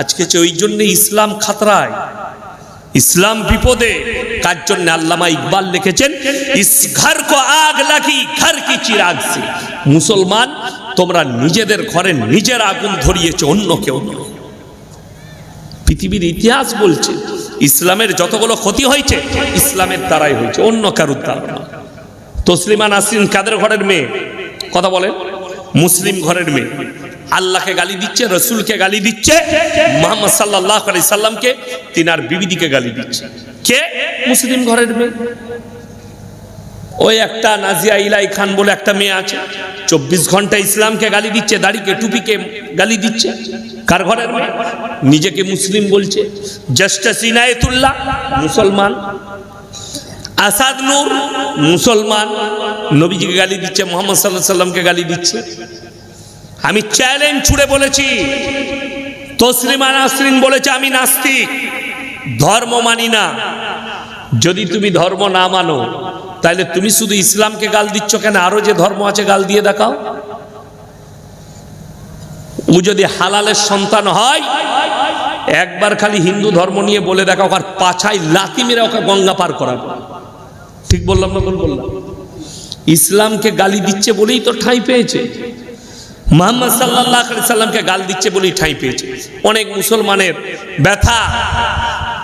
আজকে ওই জন্য ইসলাম খাতরায়, ইসলাম বিপদে। কার জন্য? আল্লামা ইকবাল লিখেছেন, ইস ঘর কো আগ লাগি ঘর কি চিরাগ সে। মুসলমান, তোমরা নিজেদের ঘরে নিজের আগুন ধরিয়েছে, অন্য কেউ নয়। পৃথিবীর ইতিহাস বলছে ইসলামের যতগুলো ক্ষতি হয়েছে ইসলামের দ্বারাই হয়েছে, অন্য কারুর দ্বারা না। তসলিমা নাসরিন কাদের ঘরের মেয়ে? কথা বলেন। মুসলিম ঘরের মেয়ে। আল্লাহকে গালি দিচ্ছে, রসুলকে গালি দিচ্ছে, মুহাম্মদ সাল্লাল্লাহু আলাইহি সাল্লামকে, তিনার বিবিদিকে গালি দিচ্ছে। কে? মুসলিম ঘরের মেয়ে। ওই একটা নাজিয়া ইলাই খান বলে একটা মেয়ে আছে, 24 ঘন্টা ইসলামকে গালি দিচ্ছে, দাড়িকে টুপিকে গালি দিচ্ছে। কার ঘরের মেয়ে? নিজেকে মুসলিম বলছে। জাস্টিস ইনায়েতুল্লাহ মুসলমান, আসাদ নূর মুসলমান, নবীজিকে গালি দিচ্ছে, মোহাম্মদ সাল্লাল্লাহু আলাইহি সাল্লামকে গালি দিচ্ছে। আমি চ্যালেঞ্জ ছুড়ে বলেছি, তসলিমা নাসরিন বলেছে আমি নাস্তিক, ধর্ম মানি না। যদি তুমি ধর্ম না মানো তাহলে তুমি শুধু ইসলামকে গাল দিচ্ছ কেন? আরো যে ধর্ম আছে গাল দিয়ে দেখাও। ও যদি হালালের সন্তান হয়, একবার খালি হিন্দু ধর্ম নিয়ে বলে দেখাও, আর পাছায় লাথি মেরে ওকে গঙ্গা পার করাবো। ঠিক বললাম না? বললাম। ইসলামকে গালি দিচ্ছে বলেই তো ঠাঁই পেয়েছে, মুহাম্মদ সাল্লাল্লাহু আলাইহি সাল্লামকে গাল দিচ্ছে বলেই ঠাঁই পেয়েছে। অনেক মুসলমানের ব্যথা,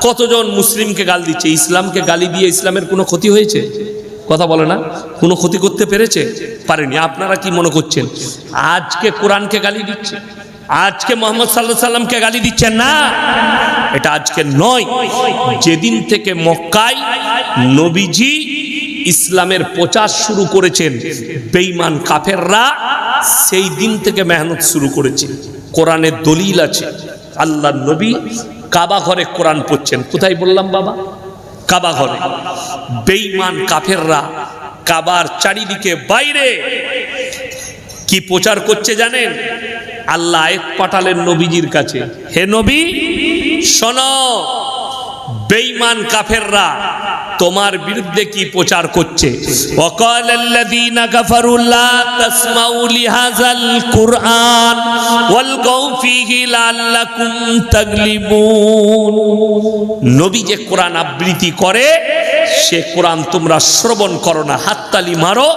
কতজন মুসলিমকে গাল দিচ্ছে। ইসলামকে গালি দিয়ে ইসলামের কোনো ক্ষতি হয়েছে? কথা বলে না, কোনো ক্ষতি করতে পেরেছে? পারেনি। আপনারা কি মনে করছেন আজকে কোরআনকে গালি দিচ্ছে, আজকে মোহাম্মদ সাল্লাল্লাহু আলাইহি সাল্লামকে গালি দিচ্ছে? না, এটা আজকে নয়। যেদিন থেকে মক্কায় নবীজি ইসলামের প্রচার শুরু করেছেন বেঈমান কাফেররা, সেই দিন থেকে মেহনত শুরু করেছে। কোরআনের দলিল আছে, আল্লাহর নবী কাবা ঘরে কোরআন পড়ছেন। কোথায় বললাম বাবা? কাবা ঘরে। বেঈমান কাফেররা কাবার চারিদিকে বাইরে কি প্রচার করছে জানেন? আল্লাহ আয়াত পাঠালেন নবীজির কাছে, হে নবী শোনো, বেঈমান কাফেররা তোমার বিরুদ্ধে কি প্রচার করছে। ওয়াকালাল্লাযীনা কাফারু লা তাসমাউ লিহাযাল কুরআন ওয়ালগাউ ফীহি লাআল্লাকুম তাগলিবুন। নবী যে কোরআন আবৃত্তি করে, সে কোরআন তোমরা শ্রবণ করো না, হাততালি মারো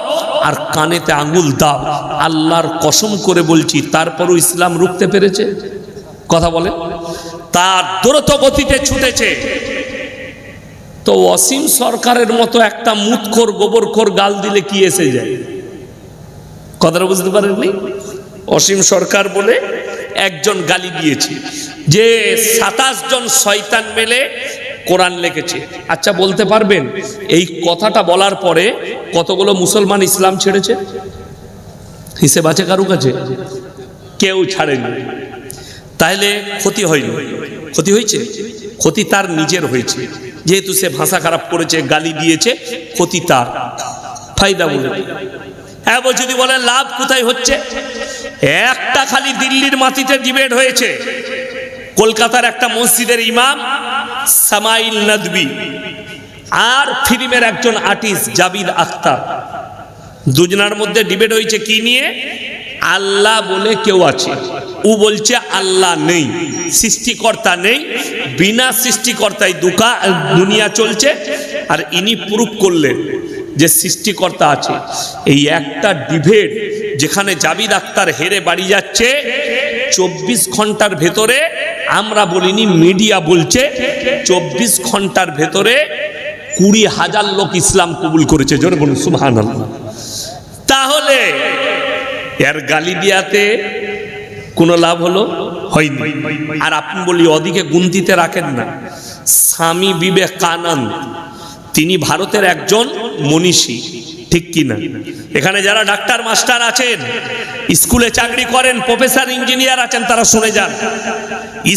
আর কানেতে আঙ্গুল দাও। আল্লাহর কসম করে বলছি, তারপরও ইসলাম রুখতে পেরেছে? কথা বলে। তার দ্রুত গতিতে ছুটেছে। তো অসীম সরকারের মতো একটা মুতখোর গোবরখোর গাল দিলে কি এসে যায়? কথাটা বুঝতে পারেননি? অসীম সরকার বলে একজন গালি দিয়েছে যে 27 জন শয়তান মেলে কোরআন লিখেছে। আচ্ছা বলতে পারবেন এই কথাটা বলার পরে কতগুলো মুসলমান ইসলাম ছেড়েছে? হিসেব আছে কারো কাছে? কেউ ছাড়েনি। তাহলে ক্ষতি হয়নি? ক্ষতি হয়েছে? ক্ষতি তার নিজের হয়েছে, যেহেতু সে ভাষা খারাপ করেছে, গালি দিয়েছে, ক্ষতি তার। ফায়দা বলে যদি বলেন লাভ কোথায় হচ্ছে? একটা খালি দিল্লির মাটিতে ডিবেট হয়েছে, কলকাতার একটা মসজিদের ইমাম সামাইল নদভী আর ফিল্মের একজন আর্টিস্ট জাবিদ আখতার, দুজনের মধ্যে ডিবেট হয়েছে কি নিয়ে? আল্লাহ বলে কেউ আছে, ও বলছে আল্লাহ নেই, সৃষ্টিকর্তা নেই, বিনা সৃষ্টিকর্তায় দুনিয়া চলছে, আর ইনি প্রুফ করলেন যে সৃষ্টিকর্তা আছে। এই একটা ডিবেট যেখানে জাবিদ আখতার হেরে বাড়ি যাচ্ছে, 24 ঘন্টার ভেতরে, আমরা বলিনি মিডিয়া বলছে, 24 ঘন্টার ভেতরে 20,000 লোক ইসলাম কবুল করেছে। জোরে বলুন সুবহানাল্লাহ। তাহলে এর গালি দিয়াতে কোনো লাভ হলো? হয়নি। আর আপনি বলি ওদিকে গুনতিতে রাখেন না, স্বামী বিবেকানন্দ তিনি ভারতের একজন মনীষী, ঠিক কি না? এখানে যারা ডাক্তার মাস্টার আছেন, স্কুলে চাকরি করেন, প্রফেসর ইঞ্জিনিয়ার আছেন, তারা শুনে যান,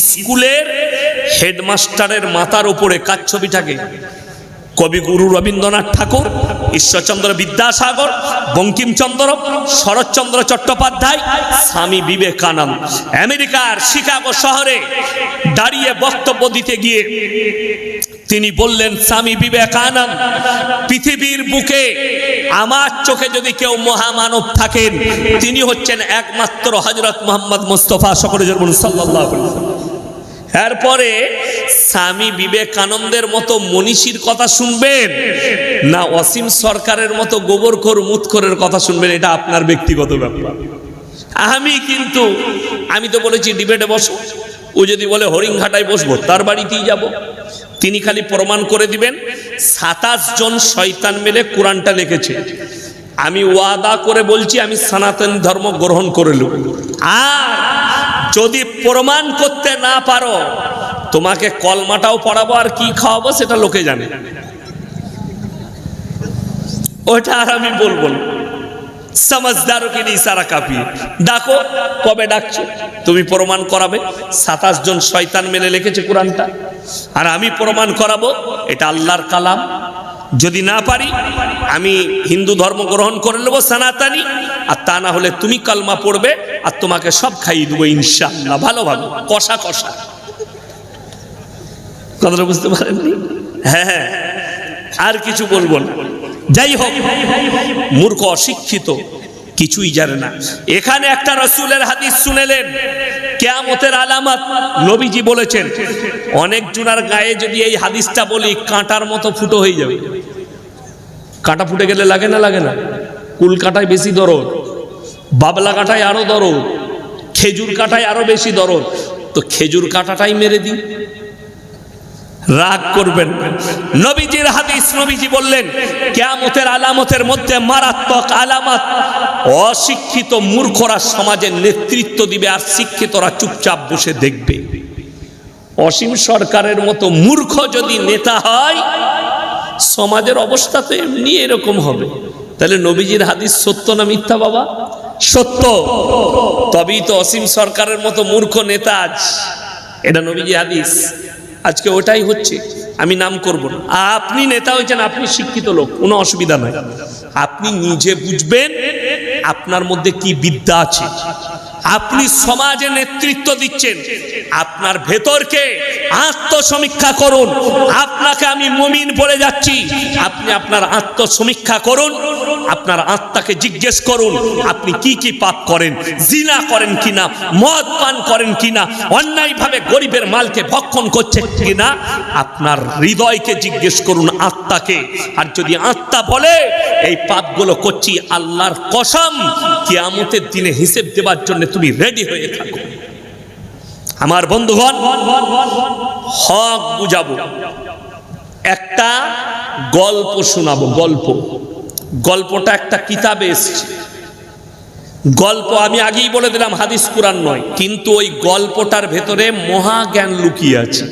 স্কুলের হেডমাস্টারের মাথার উপরে কার ছবি থাকে? কবিগুরু রবীন্দ্রনাথ ঠাকুর, ঈশ্বরচন্দ্র বিদ্যাসাগর, বঙ্কিমচন্দ্র, শরৎচন্দ্র চট্টোপাধ্যায়, স্বামী বিবেকানন্দ। আমেরিকার শিকাগো শহরে দাঁড়িয়ে বক্তব্য দিতে গিয়ে তিনি বললেন, স্বামী বিবেকানন্দ, পৃথিবীর বুকে আমার চোখে যদি কেউ মহামানব থাকেন, তিনি হচ্ছেন একমাত্র হযরত মুহাম্মদ মুস্তাফা সাল্লাল্লাহু আলাইহি ওয়াসাল্লাম। এরপরে স্বামী বিবেকানন্দের মতো মনীষীর কথা শুনবেন না অসীম সরকারের মতো গোবরখোর মুতখোরের কথা শুনবেন? এটা আপনার ব্যক্তিগত ব্যাপার। আমি তো বলেছি ডিবেটে বসো, ও যদি বলে হরিংঘাটায় বসবো, তার বাড়িতেই যাব। তিনি খালি প্রমাণ করে দিবেন 27 জন শয়তান মিলে কোরআনটা লিখেছে। আমি ওয়াদা করে বলছি, আমি সনাতন ধর্ম গ্রহণ করে নেব। আর যদি প্রমাণ করতে না পারো, তোমাকে কলমাটাও পড়াবো, আর কি খাওয়াবো সেটা লোকে জানে। ওটা আর আমি বলবো না। समझदारों के लिए इशारा काफी है। ডাকো, কবে ডাকছো তুমি প্রমাণ করাবে। 27 জন শয়তান মেনে লিখেছে কোরআনটা, আর আমি প্রমাণ করাবো এটা আল্লাহর কালাম। যদি না পারি আমি হিন্দু ধর্ম গ্রহণ করে নেবো সনাতনী, আর তা না হলে তুমি কালমা পড়বে আর তোমাকে সব খাইয়ে দেবো ইনশাআল্লাহ। ভালোভাবে কষা কষা, কথাটা বুঝতে পারেননি? হ্যাঁ, আর কিছু বলবো না। যাই হোক, মূর্খ অশিক্ষিত কিছুই জানে না। এখানে একটা রাসূলের হাদিস শুনেলেন, কিয়ামতের আলামত নবীজি বলেছেন। অনেক জনের গায়ে যদি এই হাদিসটা বলি কাঁটার মতো ফুটো হয়ে যাবে। কাঁটা ফুটে গেলে লাগে না? লাগে না? কুল কাঁটায় বেশি দরদ, বাবলা কাঁটায় আরো দরদ, খেজুর কাঁটায় আরো বেশি দরদ। তো খেজুর কাঁটাটাই মেরে দিই, রাগ করবেন। নবীজির হাদিস, নবীজি বললেন কিয়ামতের আলামতের মধ্যে মারাত্মক আলামত, অশিক্ষিত মূর্খরা সমাজের নেতৃত্ব দিবে আর শিক্ষিতরা চুপচাপ বসে দেখবে। অসীম সরকারের মতো মূর্খ যদি নেতা হয়, সমাজের অবস্থা তো এমনি এরকম হবে। তাহলে নবীজির হাদিস সত্য না মিথ্যা বাবা? সত্য। তবেই তো অসীম সরকারের মতো মূর্খ নেতা আজ। এটা নবীজির হাদিস। আজকে ওটাই হচ্ছে। আমি নাম করব না। আপনি নেতা হয়েছেন, আপনি শিক্ষিত লোক, কোনো অসুবিধা নাই। আপনি নিজে বুঝবেন আপনার মধ্যে কি বিদ্যা আছে। আপনি সমাজে নেতৃত্ব দিচ্ছেন, আপনার ভেতরকে আত্মসমীক্ষা করুন। আপনাকে আমি মুমিন বলে যাচ্ছি, আপনি আপনার আত্মসমীক্ষা করুন। আপনার আত্মাকে জিজ্ঞেস করুন আপনি কি কি পাপ করেন, জিনা করেন কিনা, মদ পান করেন কিনা, অন্যায়ভাবে গরিবের মালকে ভক্ষণ করছেন কিনা। আপনার হৃদয়কে জিজ্ঞেস করুন, আত্মাকে। আর যদি আত্মা বলে এই পাপগুলো করছি, আল্লাহর কসম কিয়ামতের দিনে হিসেব দেওয়ার জন্য তুমি রেডি হয়ে থাকো। আমার বন্ধুগণ, হক বুঝাবো, একটা গল্প শোনাবো। গল্পটা একটা কিতাবে এসেছে। গল্প আমি আগেই বলে দিলাম হাদিস কুরআন নয়, কিন্তু ওই গল্পটার ভেতরে মহাজ্ঞান লুকিয়ে আছে।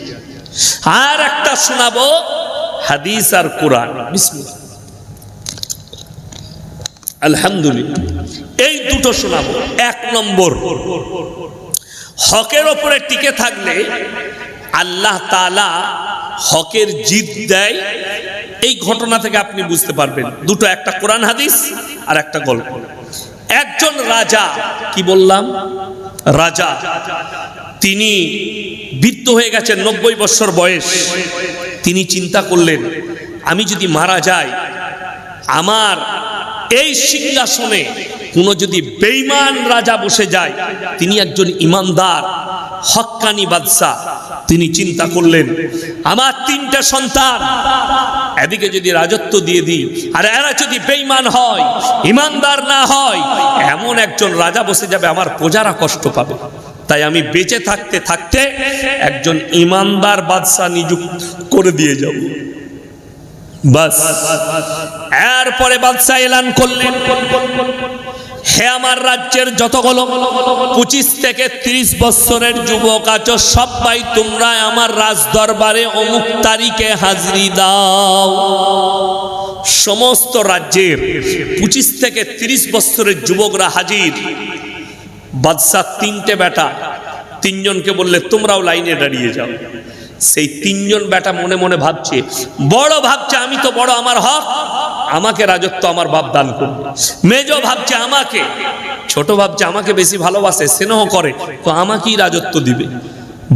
আর একটা শোনাবো হাদিস আর কুরআন। বিসমিল্লাহ, আলহামদুলিল্লাহ। এই দুটো শোনাবো। 1 নম্বর, হকের ওপরে টিকে থাকলে আল্লাহ তাআলা হকের জিত দেয়। এই ঘটনা থেকে আপনি বুঝতে পারবেন দুটো, একটা কোরআন হাদিস আর একটা গল্প। একজন রাজা, কি বললাম, রাজা, তিনি বৃদ্ধ হয়ে গেছেন, 90 বছর বয়স। তিনি চিন্তা করলেন আমি যদি মারা যাই, আমার এই সিংহাসনে কোনো যদি বেঈমান রাজা বসে যায়, তিনি একজন ইমানদার হক্কানি বাদশা। তিনি চিন্তা করলেন আমার 3টে সন্তান, এদিকে যদি রাজত্ব দিয়ে দিই, আর এরা যদি বেঈমান হয়, ইমানদার না হয়, এমন একজন রাজা বসে যাবে, আমার প্রজারা কষ্ট পাবে। তাই আমি বেঁচে থাকতে থাকতে একজন ইমানদার বাদশা নিযুক্ত করে দিয়ে যাব। বাস। এরপরে বাদশা এলান করলেন, হে আমার রাজ্যের যতগুলো 25 থেকে 30 বছরের যুবক আছো, সবাই তোমরা আমার রাজ দরবারে অমুক তারিখে হাজিরি দাও। সমস্ত রাজ্যের 25 থেকে 30 বছরের যুবকরা হাজির। বাদশা 3টে বেটা, 3 জনকে বললে তোমরাও লাইনে দাঁড়িয়ে যাও। সেই 3 জন বেটা মনে মনে ভাবছে, বড় ভাবছে আমি তো বড়, আমার হক, আমাকে রাজত্ব আমার বাপ দান করবে। মেজো ভাবছে আমাকে, ছোট ভাবছে আমাকে বেশি ভালোবাসে, স্নেহ করে, তো আমাকেই রাজত্ব দিবে।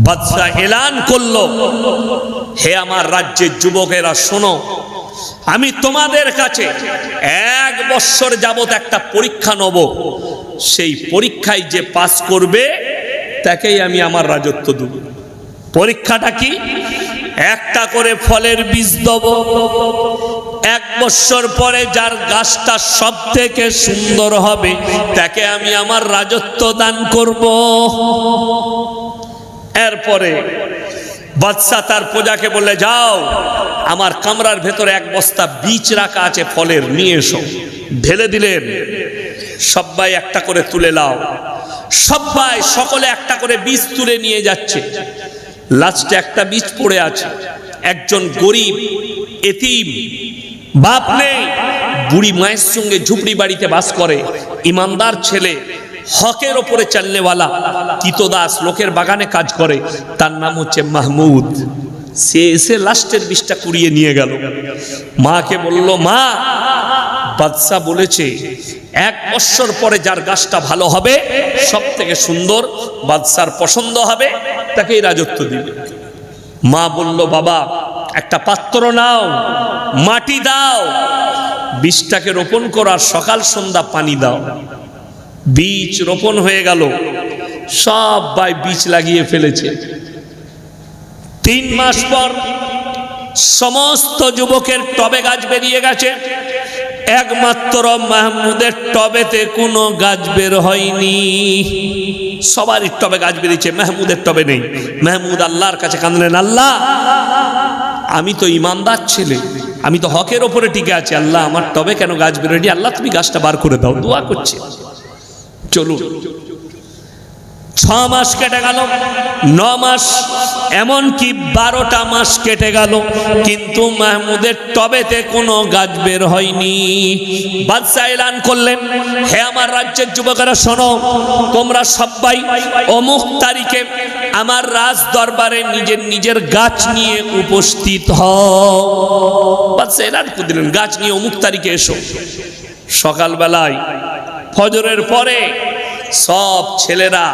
বাদশা এলান করলো, হে আমার রাজ্যের যুবকেরা শোনো, আমি তোমাদের কাছে 1 বছর যাবত একটা পরীক্ষা নেব। সেই পরীক্ষায় যে পাস করবে তাকেই আমি আমার রাজত্ব দেব। পরীক্ষাটা কি? একটা করে ফলের বীজ দেব। 1 বছর পরে যার গাছটা সব থেকে সুন্দর হবে তাকে আমি আমার রাজত্ব দান করব। এরপরে বাদশা তার প্রজাকে বলে, যাও আমার কামরার ভেতরে 1 বস্তা বীজ রাখা আছে ফলের, নিয়ে এসো। ঢেলে দিলেন, সবাই একটা করে তুলে লাও। সবাই সকলে একটা করে বীজ তুলে নিয়ে যাচ্ছে। লাস্টে একটা বীজ পড়ে আছে। একজন গরিব এতিম, বাপ নেই, বুড়ি মায়ের সঙ্গে ঝুপড়ি বাড়িতে বাস করে, ইমানদার ছেলে, হকের ওপরে চালনেওয়ালা, কিতদাস, লোকের বাগানে কাজ করে, তার নাম হচ্ছে মাহমুদ। সে এসে লাস্টের বিষটা কুড়িয়ে নিয়ে গেল। মাকে বলল, মা, বাদশা বলেছে 1 বছর পরে যার গাছটা ভালো হবে, সব থেকে সুন্দর, বাদশার পছন্দ হবে, তাকেই রাজত্ব দিবে। মা বলল, বাবা, একটা পাত্র নাও, মাটি দাও, বীজটাকে রোপণ করার সকাল সন্ধ্যা পানি দাও। বীজ রোপণ হয়ে গেল, সব ভাই বীজ লাগিয়ে ফেলেছে। 3 মাস পর সমস্ত যুবকের টবে গাছ বেরিয়ে গেছে, একমাত্র মাহমুদের টবেতে কোনো গাছ বের হয়নি। সবারই টবে গাছ বেরিয়েছে, মাহমুদের টবে নেই। মাহমুদ আল্লাহর কাছে কাঁদলেন, আল্লাহ, আমি তো ইমানদার ছেলে, আমি তো হকের ওপরে টিকে আছি, আল্লাহ, আমার টবে কেন গাছ বেরোয়নি? আল্লাহ, তুমি গাছটা বার করে দাও। দোয়া করছে। চলুন, 6 মাস কেটে গেল, 9 মাস, এমনকি 12টা মাস কেটে গেল, কিন্তু মাহমুদের টবেতে কোনো গাছ বের হয়নি। বাদশা এলান করলেন, হে আমার রাজ্যের যুবকেরা শোনো, তোমরা সবাই অমুক তারিখে আমার রাজ দরবারে নিজের নিজের গাছ নিয়ে উপস্থিত হও। বাদশা এলান করে দিলেন, গাছ নিয়ে অমুক তারিখে এসো। সকালবেলায় ফজরের পরে সব ছেলেরা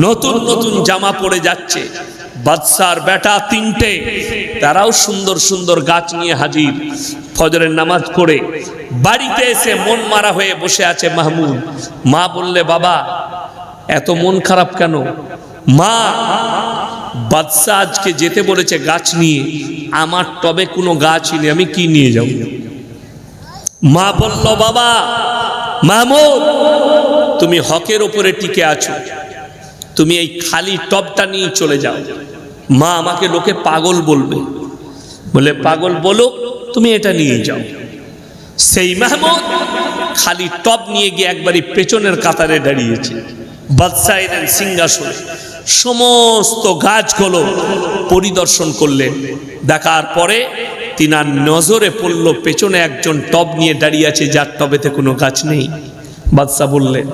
নতুন নতুন জামা পরে যাচ্ছে। বাদশার বেটা 3টে, তারাও সুন্দর সুন্দর গাছ নিয়ে হাজির। ফজরের নামাজ পড়ে বাড়িতে এসে মন মারা হয়ে বসে আছে মাহমুদ। মা বললে, বাবা, এত মন খারাপ কেন? মা, বাদশা আজকে যেতে বলেছে গাছ নিয়ে, আমার টবে কোনো গাছই নেই, আমি কি নিয়ে যাব? মা বলল, বাবা মাহমুদ, তুমি হকের ওপরে টিকে আছো, তুমি এই খালি টবটা নিয়ে চলে যাও। মা, আমাকে লোকে পাগল বলবে। বলে, পাগল বলো, তুমি এটা নিয়ে যাও। সেই মাহমুদ খালি টব নিয়ে গিয়ে একবারই পেছনের কাতারে দাঁড়িয়েছে। বাদশা এলেন সিংহাসনে, সমস্ত গাছগুলো পরিদর্শন করলেন। দেখার পরে তিনার নজরে পড়ল পেছনে একজন টব নিয়ে দাঁড়িয়ে আছে, যার টবেতে কোনো গাছ নেই। বাদশা বললেন,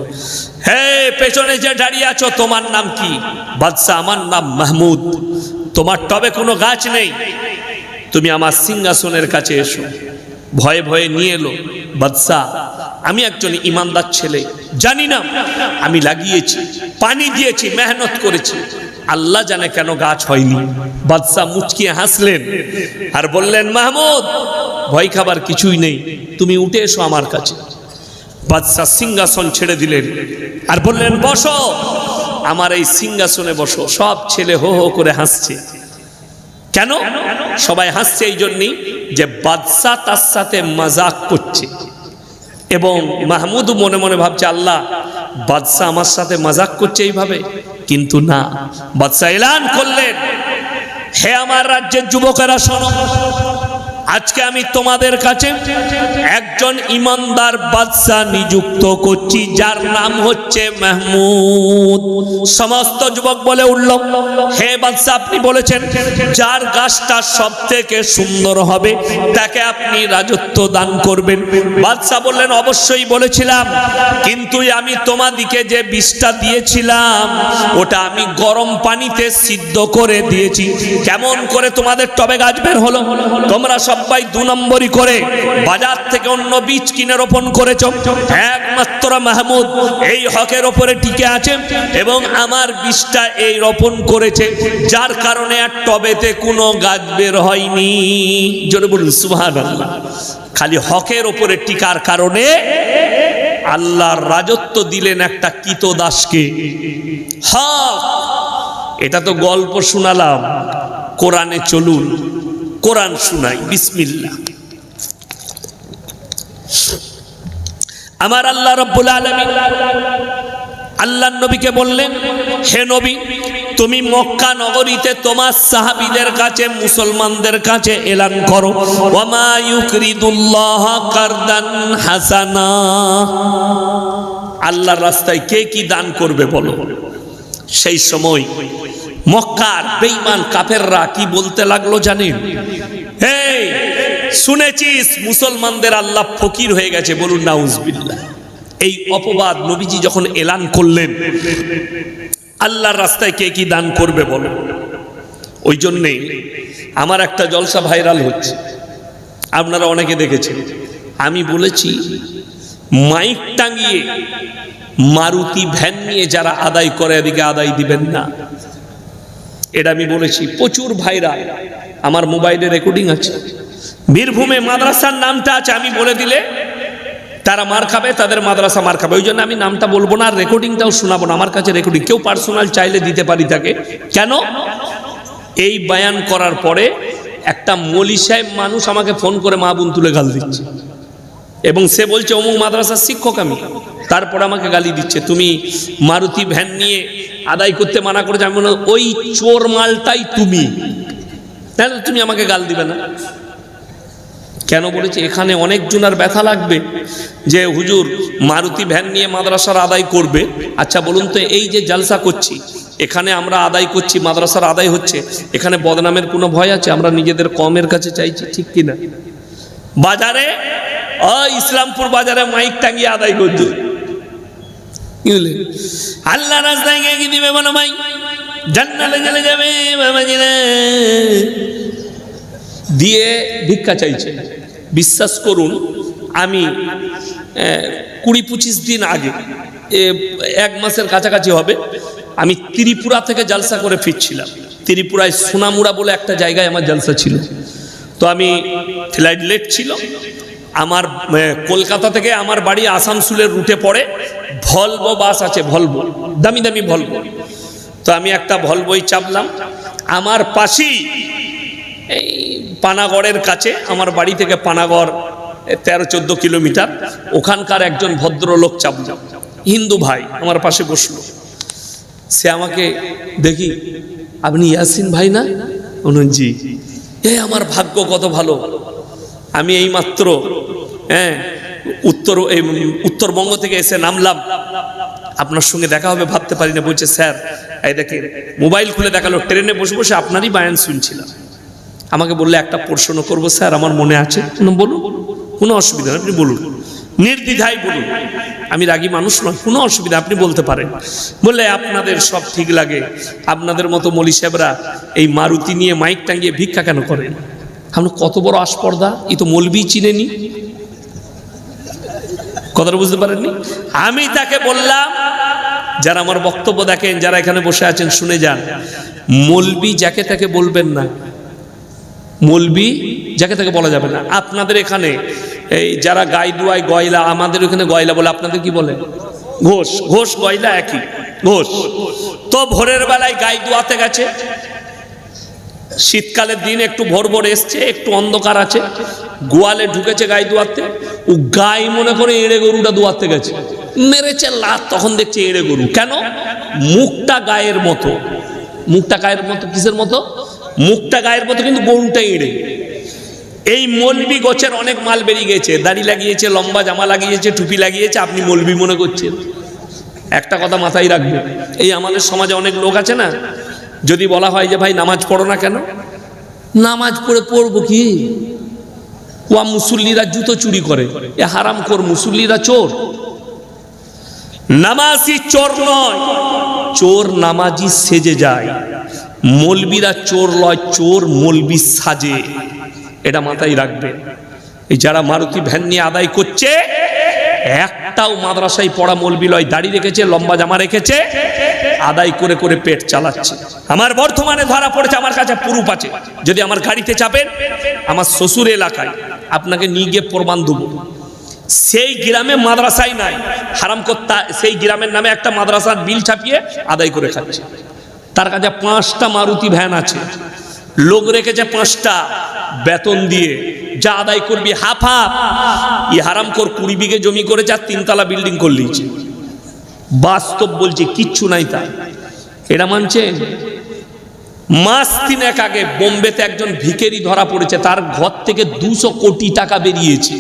হে পেছনে যে দাঁড়িয়ে আছো, তোমার নাম কি? বাদশা, আমার নাম মাহমুদ। তোমার টবে কোনো গাছ নেই, তুমি আমার সিংহাসনের কাছে এসো। ভয়ে ভয়ে নিয়ে এলো। বাদশা, আমি একজন ইমানদার ছেলে, জানি না, আমি লাগিয়েছি, পানি দিয়েছি, মেহনত করেছি, আল্লাহ জানে কেন গাছ হয়নি। বাদশা মুচকিয়ে হাসলেন আর বললেন, মাহমুদ, ভয় খাবার কিছুই নেই, তুমি উঠে এসো আমার কাছে। বাদশা সিংহাসন ছেড়ে দিলেন আর বললেন, বসো, আমার এই সিংহাসনে বসো। সব ছেলে হো হো করে হাসছে। কেন সবাই হাসছে? এই জন্যই যে বাদশা তার সাথে মজাক করছে, এবং মাহমুদ মনে মনে ভাবছে, আল্লাহ, বাদশা আমার সাথে মজাক করছে এইভাবে। কিন্তু না, বাদশা এলান করলেন, হে আমার রাজ্যের যুবকেরা শোনো, আজকে আমি তোমাদের কাছে একজন ইমানদার বাদশা নিযুক্ত করছি, যার নাম হচ্ছে মাহমুদ। সমস্ত যুবক বলে উঠল, হে বাদশা, আপনি বলেছেন যার গাছটা সব থেকে সুন্দর হবে তাকে আপনি রাজত্ব দান করবেন। বাদশা বললেন, অবশ্যই বলেছিলাম, কিন্তু আমি তোমাদিকে যে বীজটা দিয়েছিলাম ওটা আমি গরম পানিতে সিদ্ধ করে দিয়েছি। কেমন করে তোমাদের টবে গাছ বের হলো? তোমরা সবাই 2 নম্বরই করে বাজার থেকে অন্য বীজ কিনে রোপণ করেছো। একমাত্র মাহমুদ এই হকের ওপরে টিকে আছে এবং আমার বীজটা এই রোপণ করেছে, যার কারণে আর টবেতে কোনো গাছ বের হয়নি। জোরে বলুন সুবহানাল্লাহ। খালি হকের ওপরে টিকার কারণে আল্লাহর রাজত্ব দিলেন একটা কিতদাসকে। হক, এটা তো গল্প শোনালাম, কোরআনে চলুন, কোরআন শুনাই। বিসমিল্লাহ। আমার আল্লাহ রাব্বুল আলামিন আল্লাহর নবীকে বললেন, হে নবী, তুমি মক্কা নগরীতে তোমার সাহাবীদের কাছে, মুসলমানদের কাছে এলান করো, ওয়ামা ইউকরিদুল্লাহ কারদান হাসানা। আল্লাহর রাস্তায় কে কি দান করবে বলো। সেই সময় মক্কার বেঈমান কাফেররা কি বলতে লাগলো জানেন? এই শুনেছি মুসলমানদের আল্লাহ ফকির হয়ে গেছে, বলুন নাউজুবিল্লাহ। এই অপবাদ নবীজি যখন এলান করলেন, আল্লাহর রাস্তায় কে কি দান করবে বলো। ওই জন্যে আমার একটা জলসা ভাইরাল হচ্ছে, আপনারা অনেকে দেখেছেন। আমি বলেছি মাইক টাঙিয়ে মারুতি ভ্যান নিয়ে যারা আদায় করে এদিকে আদায় দিবেন না, এটা আমি বলেছি। প্রচুর ভাইরা, আমার মোবাইলে রেকর্ডিং আছে, বীরভূমে মাদ্রাসার নামটা আছে, আমি বলে দিলে তারা মার খাবে, তাদের মাদ্রাসা মার খাবে। ওই জন্য আমি নামটা বলবো না, আর রেকর্ডিংটাও শোনাবো না। আমার কাছে রেকর্ডিং, কেউ পার্সোনাল চাইলে দিতে পারি তাকে। কেন? এই বায়ান করার পরে একটা মলি সাহেব মানুষ আমাকে ফোন করে মা বোন তুলে গাল দিচ্ছে, এবং সে বলছে অমুক মাদ্রাসার শিক্ষক আমি, তারপর আমাকে গালি দিচ্ছে, তুমি মারুতি ভ্যান নিয়ে আদায় করতে মানা করেছে। আমি বললাম ওই চোর মালটাই তুমি, তাহলে তুমি আমাকে গাল দিবে না কেন? বলেছে এখানে অনেক জনের ব্যথা লাগবে যে হুজুর মারুতি ভ্যান নিয়ে মাদ্রাসার আদায় করবে। আচ্ছা বলুন তো, এই যে জালসা করছি এখানে আমরা আদায় করছি, মাদ্রাসার আদায় হচ্ছে, এখানে বদনামের কোনো ভয় আছে? আমরা নিজেদের কমের কাছে চাইছি, ঠিক কিনা? বাজারে ইসলামপুর বাজারে মাইক টাঙিয়ে আদায় করছে, আল্লাহ রাস্তায় কি দিবে বলো ভাই? জান্নাতে চলে যাবে বাবাজিরা, দিয়ে ভিক্ষা চাইছে। বিশ্বাস করুন, আমি 20-25 দিন আগে, 1 মাসের কাছাকাছি হবে, আমি ত্রিপুরা থেকে জালসা করে ফিরছিলাম। ত্রিপুরায় সোনামুড়া বলে একটা জায়গায় আমার জালসা ছিল। তো আমি ফ্লাইট লেট ছিল আমার, কলকাতা থেকে আমার বাড়ি আসানসোলের রুটে পড়ে ভলভো বাস আছে, ভলভো, দামি দামি ভলভো। তো আমি একটা ভলভোই চাপলাম। আমার পাশেই এই পানাগড়ের কাছে, আমার বাড়ি থেকে পানাগড় 13-14 কিলোমিটার, ওখানকার একজন ভদ্রলোক চাপল, হিন্দু ভাই আমার পাশে বসলো। সে আমাকে দেখি, আপনি ইয়াসিন ভাই না? বলুন জি। আমার ভাগ্য কত ভালো, আমি এইমাত্র উত্তরবঙ্গ থেকে এসে নামলাম, আপনার সঙ্গে দেখা হবে ভাবতে পারি না। বলছে স্যার এই দেখে, মোবাইল খুলে দেখালো, ট্রেনে বসে বসে আপনারই বায়ান শুনছিলাম। আমাকে বললে একটা প্রশ্ন করবো স্যার, আমার মনে আছে। বলুন, কোনো অসুবিধা নেই, আপনি বলুন, নির্দ্বিধায় বলুন, আমি রাগী মানুষ নয়, কোনো অসুবিধা, আপনি বলতে পারেন। বললে আপনাদের সব ঠিক লাগে, আপনাদের মতো মলি সাহেবরা এই মারুতি নিয়ে মাইক টাঙ্গিয়ে ভিক্ষা কেন করেন? আমরা কত বড় আস্পর্ধা, এই তো মলবি চিনেনি, কথাটা বুঝতে পারেননি। আমি তাকে বললাম, যারা আমার বক্তব্য দেখেন, যারা এখানে বসে আছেন শুনে যান, মলবি যাকে তাকে বলবেন না, মলবি যাকে তাকে বলা যাবে না। আপনাদের এখানে এই যারা গাইদুয়ায় গয়লা, আমাদের ওখানে গয়লা বলে, আপনাদের কি বলে? ঘোষ। ঘোষ গয়লা একই, ঘোষ। তো ভোরের বেলায় গাইদুয়াতে গেছে, শীতকালের দিন একটু ভোর ভোর এসছে, একটু অন্ধকার আছে, গোয়ালে ঢুকেছে গাইদুয়াতে। ও গাই মনে করে এড়ে গরুটা দুয়াতে গেছে, মেরেছে লাত। তখন দেখছে এড়ে গরু। কেন? মুখটা গায়ের মতো। মুখটা গায়ের মতো কিসের মতো? মুখটা গায়ের মতো, কিন্তু গরুটা এড়ে। এই মলবি গোছের অনেক মাল বেরিয়ে গেছে, দাড়ি লাগিয়েছে, লম্বা জামা লাগিয়েছে, টুপি লাগিয়েছে, আপনি মলবি মনে করছেন। একটা কথা মাথায় রাখবে, এই আমাদের সমাজে অনেক লোক আছে না, যদি বলা হয় যে ভাই নামাজ পড়ো না কেন? নামাজ পড়বো কি? ওয়া মুসল্লিরা জুতো চুরি করে, এ হারাম কর, মুসল্লিরা চোর। নামাজি চোর নয়, চোর নামাজি সেজে যায়। মলবিরা চোর লয়, চোর মলবি সাজে, এটা মাথায় রাখবে। এই যারা মারুতি ভ্যান নিয়ে আদায় করছে, একটাও মাদ্রাসায় পড়া মলবি লয়, দাড়ি রেখেছে, লম্বা জামা রেখেছে, আদায় করে করে পেট চালাচ্ছে। আমার বর্তমানে ধরা পড়েছে, আমার কাছে প্রুফ আছে। যদি আমার গাড়িতে চাপেন, আমার শ্বশুর এলাকায়, আপনাকে নিয়ে গিয়ে প্রমাণ দেবো। সেই গ্রামে মাদ্রাসাই নাই, হারাম করতা সেই গ্রামের নামে একটা মাদ্রাসার বিল ছাপিয়ে আদায় করে খাচ্ছে। তার কাছে 5টা মারুতি ভ্যান আছে, লোক রেখেছে 5টা, বেতন দিয়ে যা আদায় করবি হাফ হাফ। ই হারাম কর 20 বিঘে জমি করেছে আর 3 তলা বিল্ডিং করে নিয়েছে। বাস্তব বলছে, কিচ্ছু নাই তাই। এটা মানছেন? মাস 3 আগে বোম্বেতে একজন ভিখারি ধরা পড়েছে, তার ঘর থেকে 200 কোটি টাকা বেরিয়েছে।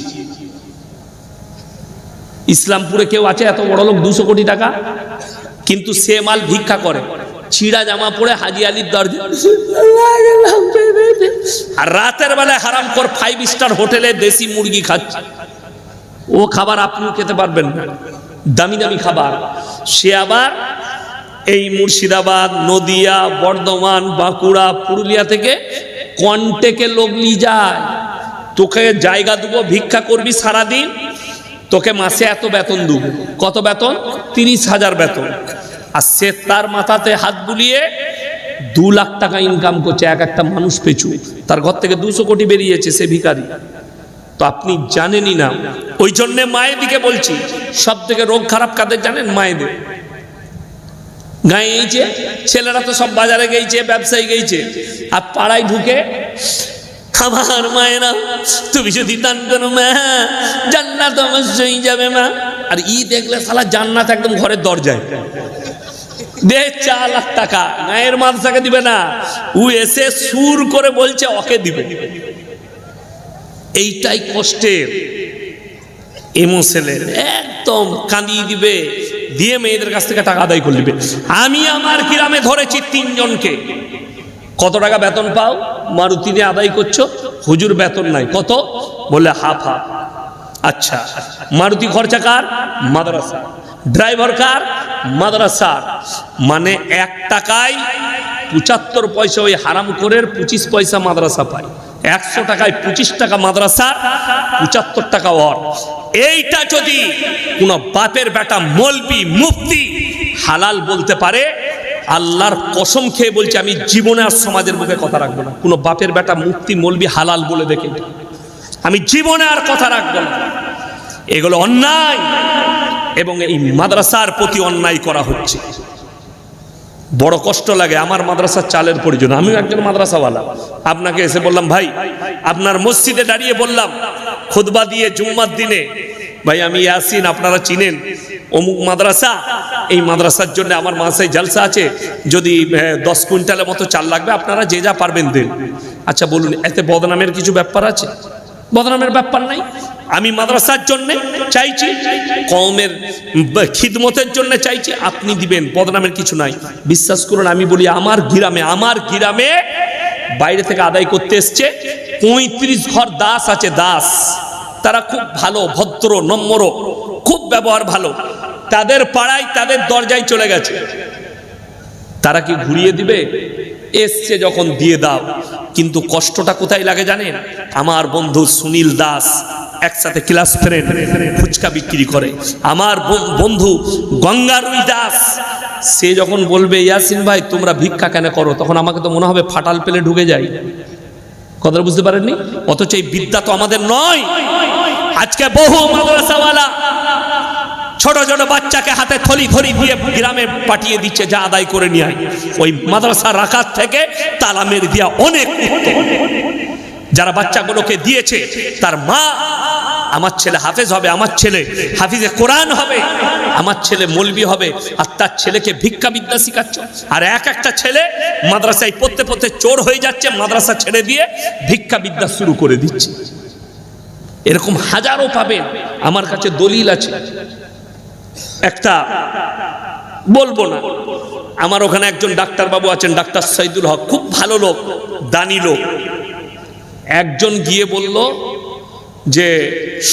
ইসলামপুরে কেউ আছে এত বড় লোক 200 কোটি টাকা? কিন্তু সে মাল ভিক্ষা করে, ছিঁড়া জামা পরে হাজি আলীর দরজা, আর রাতের বেলায় হারামখোর 5 স্টার হোটেলে দেশি মুরগি খাচ্ছে। ও খাবার আপনিও খেতে পারবেন না, দামি দামি খাবার। সে আবার এই মুর্শিদাবাদ, নদিয়া, বর্ধমান, বাঁকুড়া, পুরুলিয়া থেকে কন্টেকে লোক নিয়ে যায়। তোকে জায়গা দেবো, ভিক্ষা করবি সারাদিন, তোকে মাসে এত বেতন দেবো। কত বেতন? 30,000 বেতন। আর সে তার মাথাতে হাত বুলিয়ে 2 লাখ টাকা ইনকাম করছে এক একটা মানুষ পেছু। তার ঘর থেকে 200 কোটি বেরিয়েছে, সে ভিখারি। তো আপনি জানেনই না। ওই জন্য মায়ের দিকে বলছি, সব থেকে রোগ খারাপ কাদের জানেন? মায়েদের। গায়ে গেছে ছেলেরা, তো সব বাজারে গেছে, ব্যবসায়ী গেছে, আর পাড়ায় ঢুকে আমার মায়েরা তুমি যদি দান করো মা, জান্নাত অবশ্যই যাবে মা। আর দেখলে শালা জান্নাত একদম ঘরের দরজায়। দে 4 লাখ টাকা, গায়ের মাদ্রাসাকে দিবে না, ও এসে সুর করে বলছে ওকে দিবে। এইটাই কষ্টের। ইমোশনাল একদম কাঁদিয়ে দিবে, দিয়ে মেয়েদের কাছ থেকে টাকা আদায় করে দিবে। আমি আমার গ্রামে ধরেছি 3 জনকে। কত টাকা বেতন পাও? মারুতি দিয়ে আদায় করছো, হুজুর বেতন নাই। কত? বলে হাফ হাফ। আচ্ছা, মারুতি খরচা কার? মাদ্রাসা। ড্রাইভার কার? মাদ্রাসার। মানে 1 টাকায় 75 পয়সা ওই হারাম করের, 25 পয়সা মাদ্রাসা পায়। 100 টাকায় 25 টাকা মাদ্রাসা, 75 টাকা ওর। এইটা যদি কোন বাপের বেটা মৌলবি মুফতি হালাল বলতে পারে, আল্লাহর কসম খেয়ে বলছি আমি জীবনে আর সমাজের মুখে কথা রাখবো না। কোন বাপের বেটা মুফতি মৌলবি হালাল বলে দেখে আমি জীবনে আর কথা রাখবো না। এগুলো অন্যায়, এবং এই মাদ্রাসার প্রতি অন্যায় করা হচ্ছে। বড় কষ্ট লাগে। আমার মাদ্রাসার চালের প্রয়োজন, আমিও একজন মাদ্রাসাওয়ালা। আপনাকে এসে বললাম ভাই, আপনার মসজিদে দাঁড়িয়ে বললাম খুতবা দিয়ে জুম্মার দিনে, ভাই আমি ইয়াসিন, আপনারা চিনেন অমুক মাদ্রাসা, এই মাদ্রাসার জন্য আমার মাসায় জলসা আছে, যদি 10 কুইন্টালের মতো চাল লাগবে, আপনারা যে যা পারবেন দেন। আচ্ছা বলুন, এতে বদনামের কিছু ব্যাপার আছে? বদনামের ব্যাপার নাই। আমি মাদ্রাসার জন্য চাইছি, কওমের খিদমতের জন্য চাইছি, আপনি দিবেন, বদনামের কিছু নাই। বিশ্বাস করুন, আমি বলি আমার গ্রামে বাইরে থেকে আদায় করতে এসছে 35 ঘর দাস আছে। দাস, তারা খুব ভালো, ভদ্র, নম্র, খুব ব্যবহার ভালো। তাদের পাড়ায়, তাদের দরজায় চলে গেছে। তারা কি ঘুরিয়ে দিবে? এসছে যখন দিয়ে দাও। কিন্তু কষ্টটা কোথায় লাগে জানেন? আমার বন্ধু সুনীল দাস, একসাথে ক্লাস ফ্রেন্ড, ফুচকা বিক্রি করে। আমার বন্ধু গঙ্গারুই দাস, সে যখন বলবে ইয়াসিন ভাই তোমরা ভিক্ষা কেন করো, তখন আমাকে তো মনে হবে ফাটাল পেলে ঢুকে যাই। কথাটা বুঝতে পারেননি? অথচ এই বিদ্যা তো আমাদের নয়। আজকে বহু মাদ্রাসাওয়ালা ছোট ছোট বাচ্চাকে হাতে থলি থলি দিয়ে গ্রামে পাঠিয়ে দিচ্ছে, যা আদায় করে নিয়ে আয়। ওই মাদ্রাসা রাখার থেকে তালা মেরে দিয়া অনেক উত্তম। যারা বাচ্চাগুলোকে দিয়েছে, তার মা, আমার ছেলে হাফেজ হবে, আমার ছেলে হাফিজে কোরআন হবে, আমার ছেলে মৌলবি হবে, আর তার ছেলেকে ভিক্ষা বিদ্যা শিখাচ্ছ। আর একটা ছেলে মাদ্রাসায় পড়তে পড়তে চোর হয়ে যাচ্ছে, মাদ্রাসা ছেড়ে দিয়ে ভিক্ষা বিদ্যা শুরু করে দিচ্ছে। এরকম হাজারো পাবেন, আমার কাছে দলিল আছে। একটা বলবো না, আমার ওখানে একজন ডাক্তার বাবু আছেন, ডাক্তার সাইদুল হক, খুব ভালো লোক, দানি লোক। একজন গিয়ে বলল যে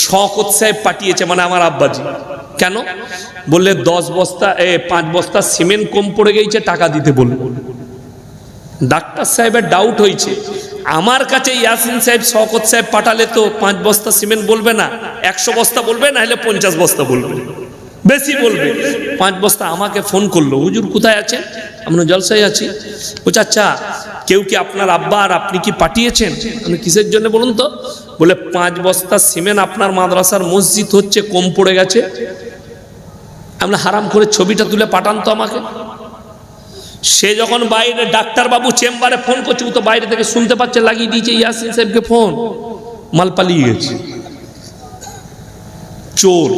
শওকত সাহেব পাঠিয়েছে, মানে আমার আব্বাজি। কেন? বললে 5 বস্তা সিমেন্ট কম পড়ে গেছে, টাকা দিতে বলল। ডাক্তার সাহেবের ডাউট হয়েছে, আমার কাছে ইয়াসিন সাহেব, শওকত সাহেব পাঠালে তো 5 বস্তা সিমেন্ট বলবে না, 100 বস্তা বলবে, না হলে 50 বস্তা বলবে, বেশি বলবে। 5 বস্তা। আমাকে ফোন করলো, হুজুর কোথায় আছেন? আমরা জলসায় আছি। বলছে আচ্ছা, কেউ কি আপনার আব্বা আর আপনি কি পাঠিয়েছেন? আমি কিসের জন্য বলুন তো? বলে 5 বস্তা সিমেন্ট আপনার মাদ্রাসার মসজিদ হচ্ছে কম পড়ে গেছে, আপনি হারাম করে ছবিটা তুলে পাঠান তো আমাকে। সে যখন বাইরে ডাক্তারবাবু চেম্বারে ফোন করছে, ও তো বাইরে থেকে শুনতে পাচ্ছে, লাগিয়ে দিয়েছে ইয়াসিন সাহেবকে ফোন, মাল পালিয়ে গেছে। চোর,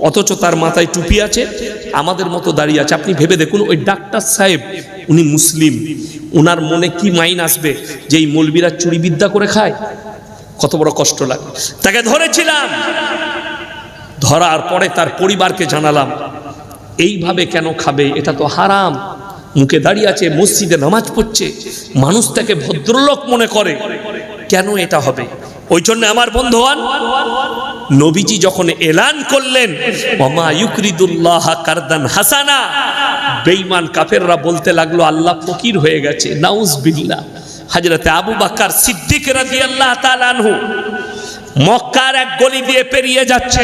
অথচ তার মাথায় টুপি আছে, আমাদের মতো দাঁড়িয়ে আছে। আপনি ভেবে দেখুন, ওই ডাক্তার সাহেব উনি মুসলিম, ওনার মনে কি মাইন আসবে যে এই মৌলবীরা চুরি বিদ্যা করে খায়? কত বড় কষ্ট লাগে। তাকে ধরেছিলাম, ধরার পরে তার পরিবারকে জানালাম, এইভাবে কেন খাবে, এটা তো হারাম। মুখে দাঁড়িয়ে আছে, মসজিদে নামাজ পড়ছে, মানুষ তাকে ভদ্রলোক মনে করে। কেন এটা হবে? ওই জন্য আমার বন্ধুগণ, নবীজি যখন এলান করলেন ওমা ইউকরিদুল্লাহ কারদান হাসানা, বেঈমান কাফেররা বলতে লাগলো আল্লাহ ফকির হয়ে গেছে, নাউজুবিল্লাহ। হযরতে আবু বকর সিদ্দিক রাদিয়াল্লাহু তাআলা আনহু মক্কার এক গলি দিয়ে পেরিয়ে যাচ্ছে,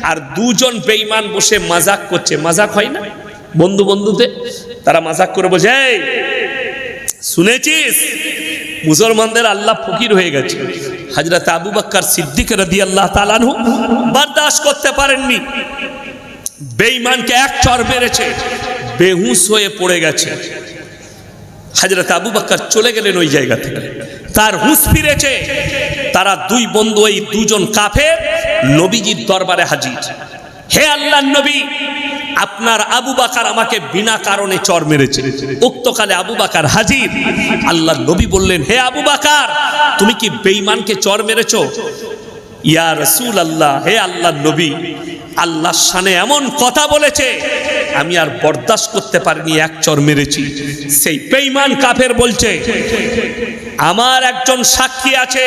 আর দুজন বেঈমান বসে মাজাক করছে। মাজাক হয় না বন্ধু বন্ধুতে? তারা মাজাক করে বলছে, এই শুনেছিস মুসলমানদের আল্লাহ ফকির হয়ে গেছে? হযরত আবু বকর সিদ্দিক রাদিয়াল্লাহু তাআলা আনহু বরদাশত করতে পারেননি, বেঈমানকে এক চড় মেরেছে, বেহুশ হয়ে পড়ে গেছে। হযরত আবু বকর চলে গেলেন ওই জায়গা থেকে, তার হুঁশ ফিরেছে। তারা দুই বন্ধু, এই দুজন কাফের নবীজির দরবারে হাজির। হে আল্লাহর নবী, আপনার আবু বকর আমাকে বিনা কারণে চড় মেরেছে। উক্তকালে আবু বকর হাজির। আল্লাহর নবী বললেন, হে আবু বকর, তুমি কি বেঈমানকে চড় মেরেছো? ইয়া রাসূলুল্লাহ, হে আল্লাহর নবী, আল্লাহর শানে এমন কথা বলেছে, আমি আর বরদাশত করতে পারিনি, এক চড় মেরেছি। সেই বেঈমান কাফের বলছে, আমার একজন সাক্ষী আছে,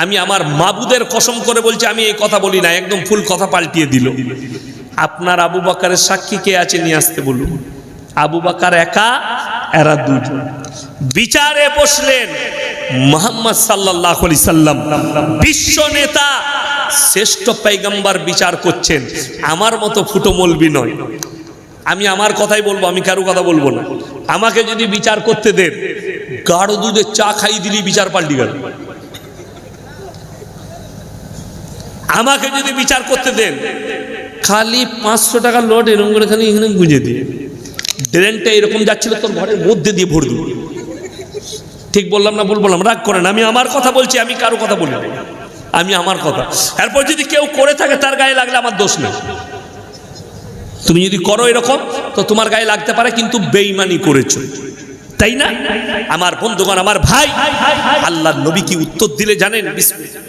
আমি আমার মাবুদের কসম করে বলছি আমি এই কথা বলি না। একদম ফুল কথা পাল্টিয়ে দিল। আপনার আবু বকরের সাক্ষী কে আছে নিয়ে আসতে বলুন। আবু বকর একা, এরা দুজন। বিচারে বসলেন মুহাম্মদ সাল্লাল্লাহু আলাইহি সাল্লাম, বিশ্ব নেতা, শ্রেষ্ঠ পয়গম্বর বিচার করছেন। আমার মতো ফুটো মৌলবি নয়, আমি আমার কথাই বলবো, আমি কারো কথা বলবো না। আমাকে যদি বিচার করতে দেন, গাঢ় দুধের চা খাই দিলি বিচার পাল্টি গেল। আমাকে যদি বিচার করতে দেন, খালি 500 টাকার লোড এরকম করে খালি এখানে গুঁজে দিয়ে, ড্রেনটা এরকম যাচ্ছিল, তোর ঘরের মধ্যে দিয়ে ভরে দেবো। ঠিক বললাম না ভুল বললাম? রাগ করেন, আমি আমার কথা বলছি, আমি কারো কথা বলি না, আমি আমার কথা। এরপর যদি কেউ করে থাকে তার গায়ে লাগলে আমার দোষ নেই। তুমি যদি করো এরকম, তো তোমার গায়ে লাগতে পারে, কিন্তু বেঈমানি করেছো, তাই না? আমার বন্ধুগণ, আমার ভাই, আল্লাহর নবী কি উত্তর দিলে জানেন? বিসমিল্লাহ।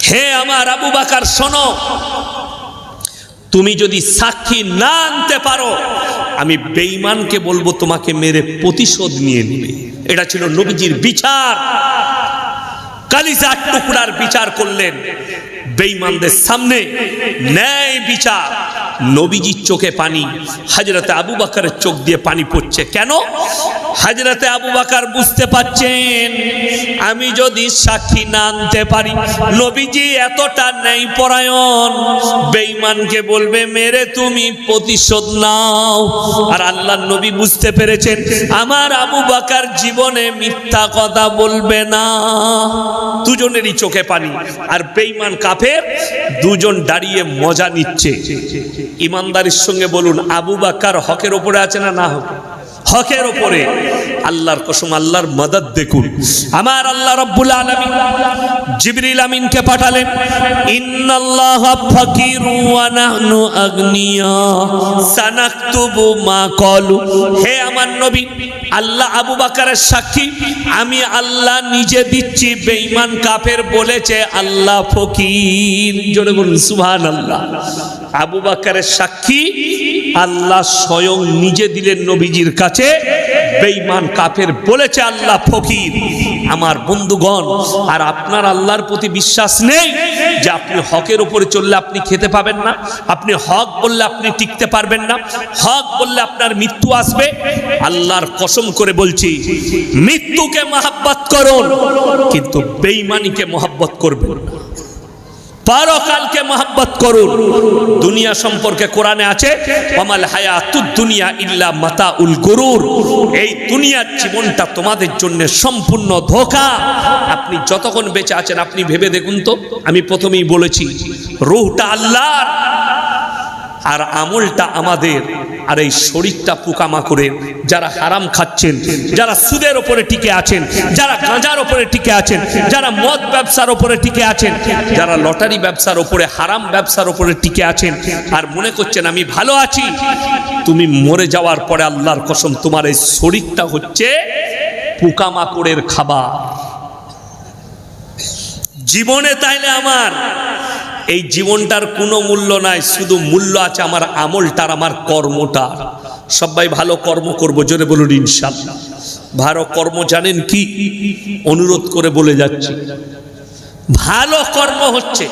হে আমার আবু বকর, শোনো, তুমি যদি সাক্ষী না আনতে পারো, আমি বেঈমানকে বলবো তোমাকে মেরে প্রতিশোধ নিয়ে নিবে। এটা ছিল নবীজির বিচার। কালিজার টুকরার বিচার করলেন বেঈমানদের সামনে, ন্যায় বিচার। নবীজির চোখে পানি, হযরতে আবু বকরের চোখ দিয়ে পানি পড়ছে। কেন? হযরতে আবু বকর বুঝতে পারছেন, আমি যদি সাক্ষী না আনতে পারি, নবীজি এতটা ন্যায় পরায়ণ, বেঈমানকে বলবে মেরে তুমি প্রতিশোধ নাও। আর আল্লাহর নবী বুঝতে পেরেছেন, আমার আবু বকর জীবনে মিথ্যা কথা বলবে না। দুজনেরই চোখে পানি। আর বেঈমান কাফের দুজন দাঁড়িয়ে মজা নিচ্ছে। ইমানদারির সঙ্গে বলুন, আবু বকর হকের উপরে আছে না? না, হকের উপরে। আল্লাহর কসম, আল্লাহর মদদ দেখুন। আমার আল্লাহ রাব্বুল আলামিন জিবরিল আমিনকে পাঠালেন, ইন্নাল্লাহা ফাকিরু ওয়া নাহনু আগনিয়া সানাকতুবু মা ক্বালু। হে আমার নবী, আল্লাহ আবু বকরের সাক্ষী, আমি আল্লাহ নিজে দিচ্ছি, বেঈমান কাফের বলেছে আল্লাহ ফকির। জোরে বলুন সুবহানাল্লাহ। আবু বকরের সাক্ষী আল্লাহ স্বয়ং নিজে দিলেন নবীজির কাছে, বেঈমান কাফের বলেছে আল্লাহ ফকির। আমার বন্ধুগণ, আর আপনার আল্লাহর প্রতি বিশ্বাস নেই যে আপনি হকের উপরে চললে আপনি খেতে পাবেন না, আপনি হক বললে আপনি টিকতে পারবেন না, হক বললে আপনার মৃত্যু আসবে? আল্লাহর কসম করে বলছি, মৃত্যুকে মহব্বত করুন, কিন্তু বেঈমানিকে মহব্বত করবেন না। পরকালকে মহব্বত করুন। দুনিয়া সম্পর্কে কোরআনে আছে, ওয়ামাল হায়াতুদ দুনিয়া ইল্লা মাতাউল গুরুর। এই দুনিয়ার জীবনটা তোমাদের জন্য সম্পূর্ণ ধোঁকা। আপনি যতক্ষণ বেঁচে আছেন, আপনি ভেবে দেখুন তো, আমি প্রথমেই বলেছি, রূহটা আল্লাহর আর আমলটা আমাদের। আর এই শরীরটা পোকামাকড়ের। যারা হারাম খাচ্ছেন, যারা সুদের ওপরে টিকে আছেন, যারা গাঁজার ওপরে টিকে আছেন, যারা মদ ব্যবসার ওপরে টিকে আছেন, যারা লটারি ব্যবসার ওপরে, হারাম ব্যবসার ওপরে টিকে আছেন, আর মনে করছেন আমি ভালো আছি, তুমি মরে যাওয়ার পরে আল্লাহর কসম তোমার এই শরীরটা হচ্ছে পোকামাকড়ের খাবার। জীবনে তাইলে আমার এই জীবনটার কোনো মূল্য নাই, শুধু মূল্য আছে আমার আমলটার, আমার কর্মটার। সবাই ভালো কর্ম করব, জোরে বলুন ইনশাআল্লাহ। ভালো কর্ম জানেন কি? অনুরোধ করে বলে যাচ্ছি, ভালো কর্ম হচ্ছে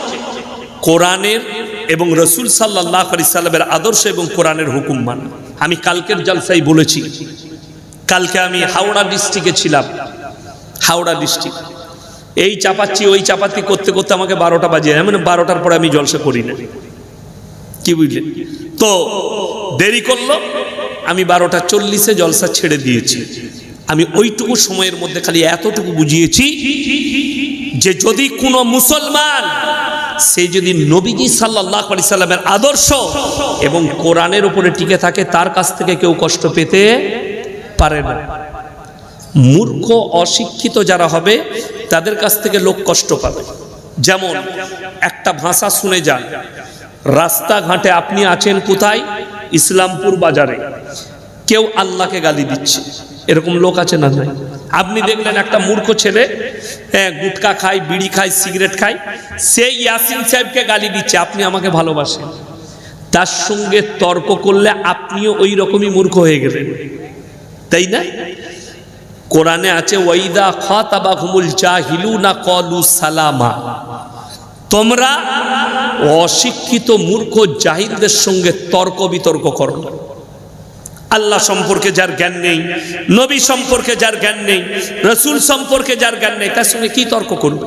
কোরআনের এবং রসুল সাল্লাল্লাহু আলাইহি সাল্লামের আদর্শ এবং কোরআনের হুকুম মানা। আমি কালকের জলসায় বলেছি, কালকে আমি হাওড়া ডিস্ট্রিক্টে ছিলাম, হাওড়া ডিস্ট্রিক্ট। এই চাপাচ্ছি ওই চাপাতি করতে করতে আমাকে 12টা বাজে, মানে 12টার পরে আমি জলসা করি না, কি বুঝলেন? তো দেরি করলো, আমি 12:40 জলসা ছেড়ে দিয়েছি। আমি ওইটুকু সময়ের মধ্যে খালি এতটুকু বুঝিয়েছি যে যদি কোনো মুসলমান সে যদি নবীজি সাল্লাল্লাহু আলাইহি সাল্লামের আদর্শ এবং কোরআনের উপরে টিকে থাকে, তার কাছ থেকে কেউ কষ্ট পেতে পারে না। মূর্খ অশিক্ষিত যারা হবে তাদের কাছ থেকে লোক কষ্ট পাবে। যেমন একটা ভাষা শুনে যান, রাস্তাঘাটে আপনি আছেন কোথায়? ইসলামপুর বাজারে, কেউ আল্লাহকে গালি দিচ্ছে, এরকম লোক আছে না? নাই। আপনি দেখলেন একটা মূর্খ ছেলে গুটকা খায়, বিড়ি খায়, সিগারেট খায়, সে ইয়াসিন সাহেবকে গালি দিচ্ছে, আপনি আমাকে ভালোবাসেন, তার সঙ্গে তর্ক করলে আপনিও ওই রকমই মূর্খ হয়ে গেলেন, তাই না? কোরআনে আছে ওয়াইদা খাতাবাহুমুল জাহিলুনা ক্বালু সালামা, তোমরা অশিক্ষিত মূর্খ জাহিলদের সঙ্গে তর্ক বিতর্ক করো না। আল্লাহ সম্পর্কে যার জ্ঞান নেই, নবী সম্পর্কে যার জ্ঞান নেই, রসুল সম্পর্কে যার জ্ঞান নেই, তার সঙ্গে কি তর্ক করবে?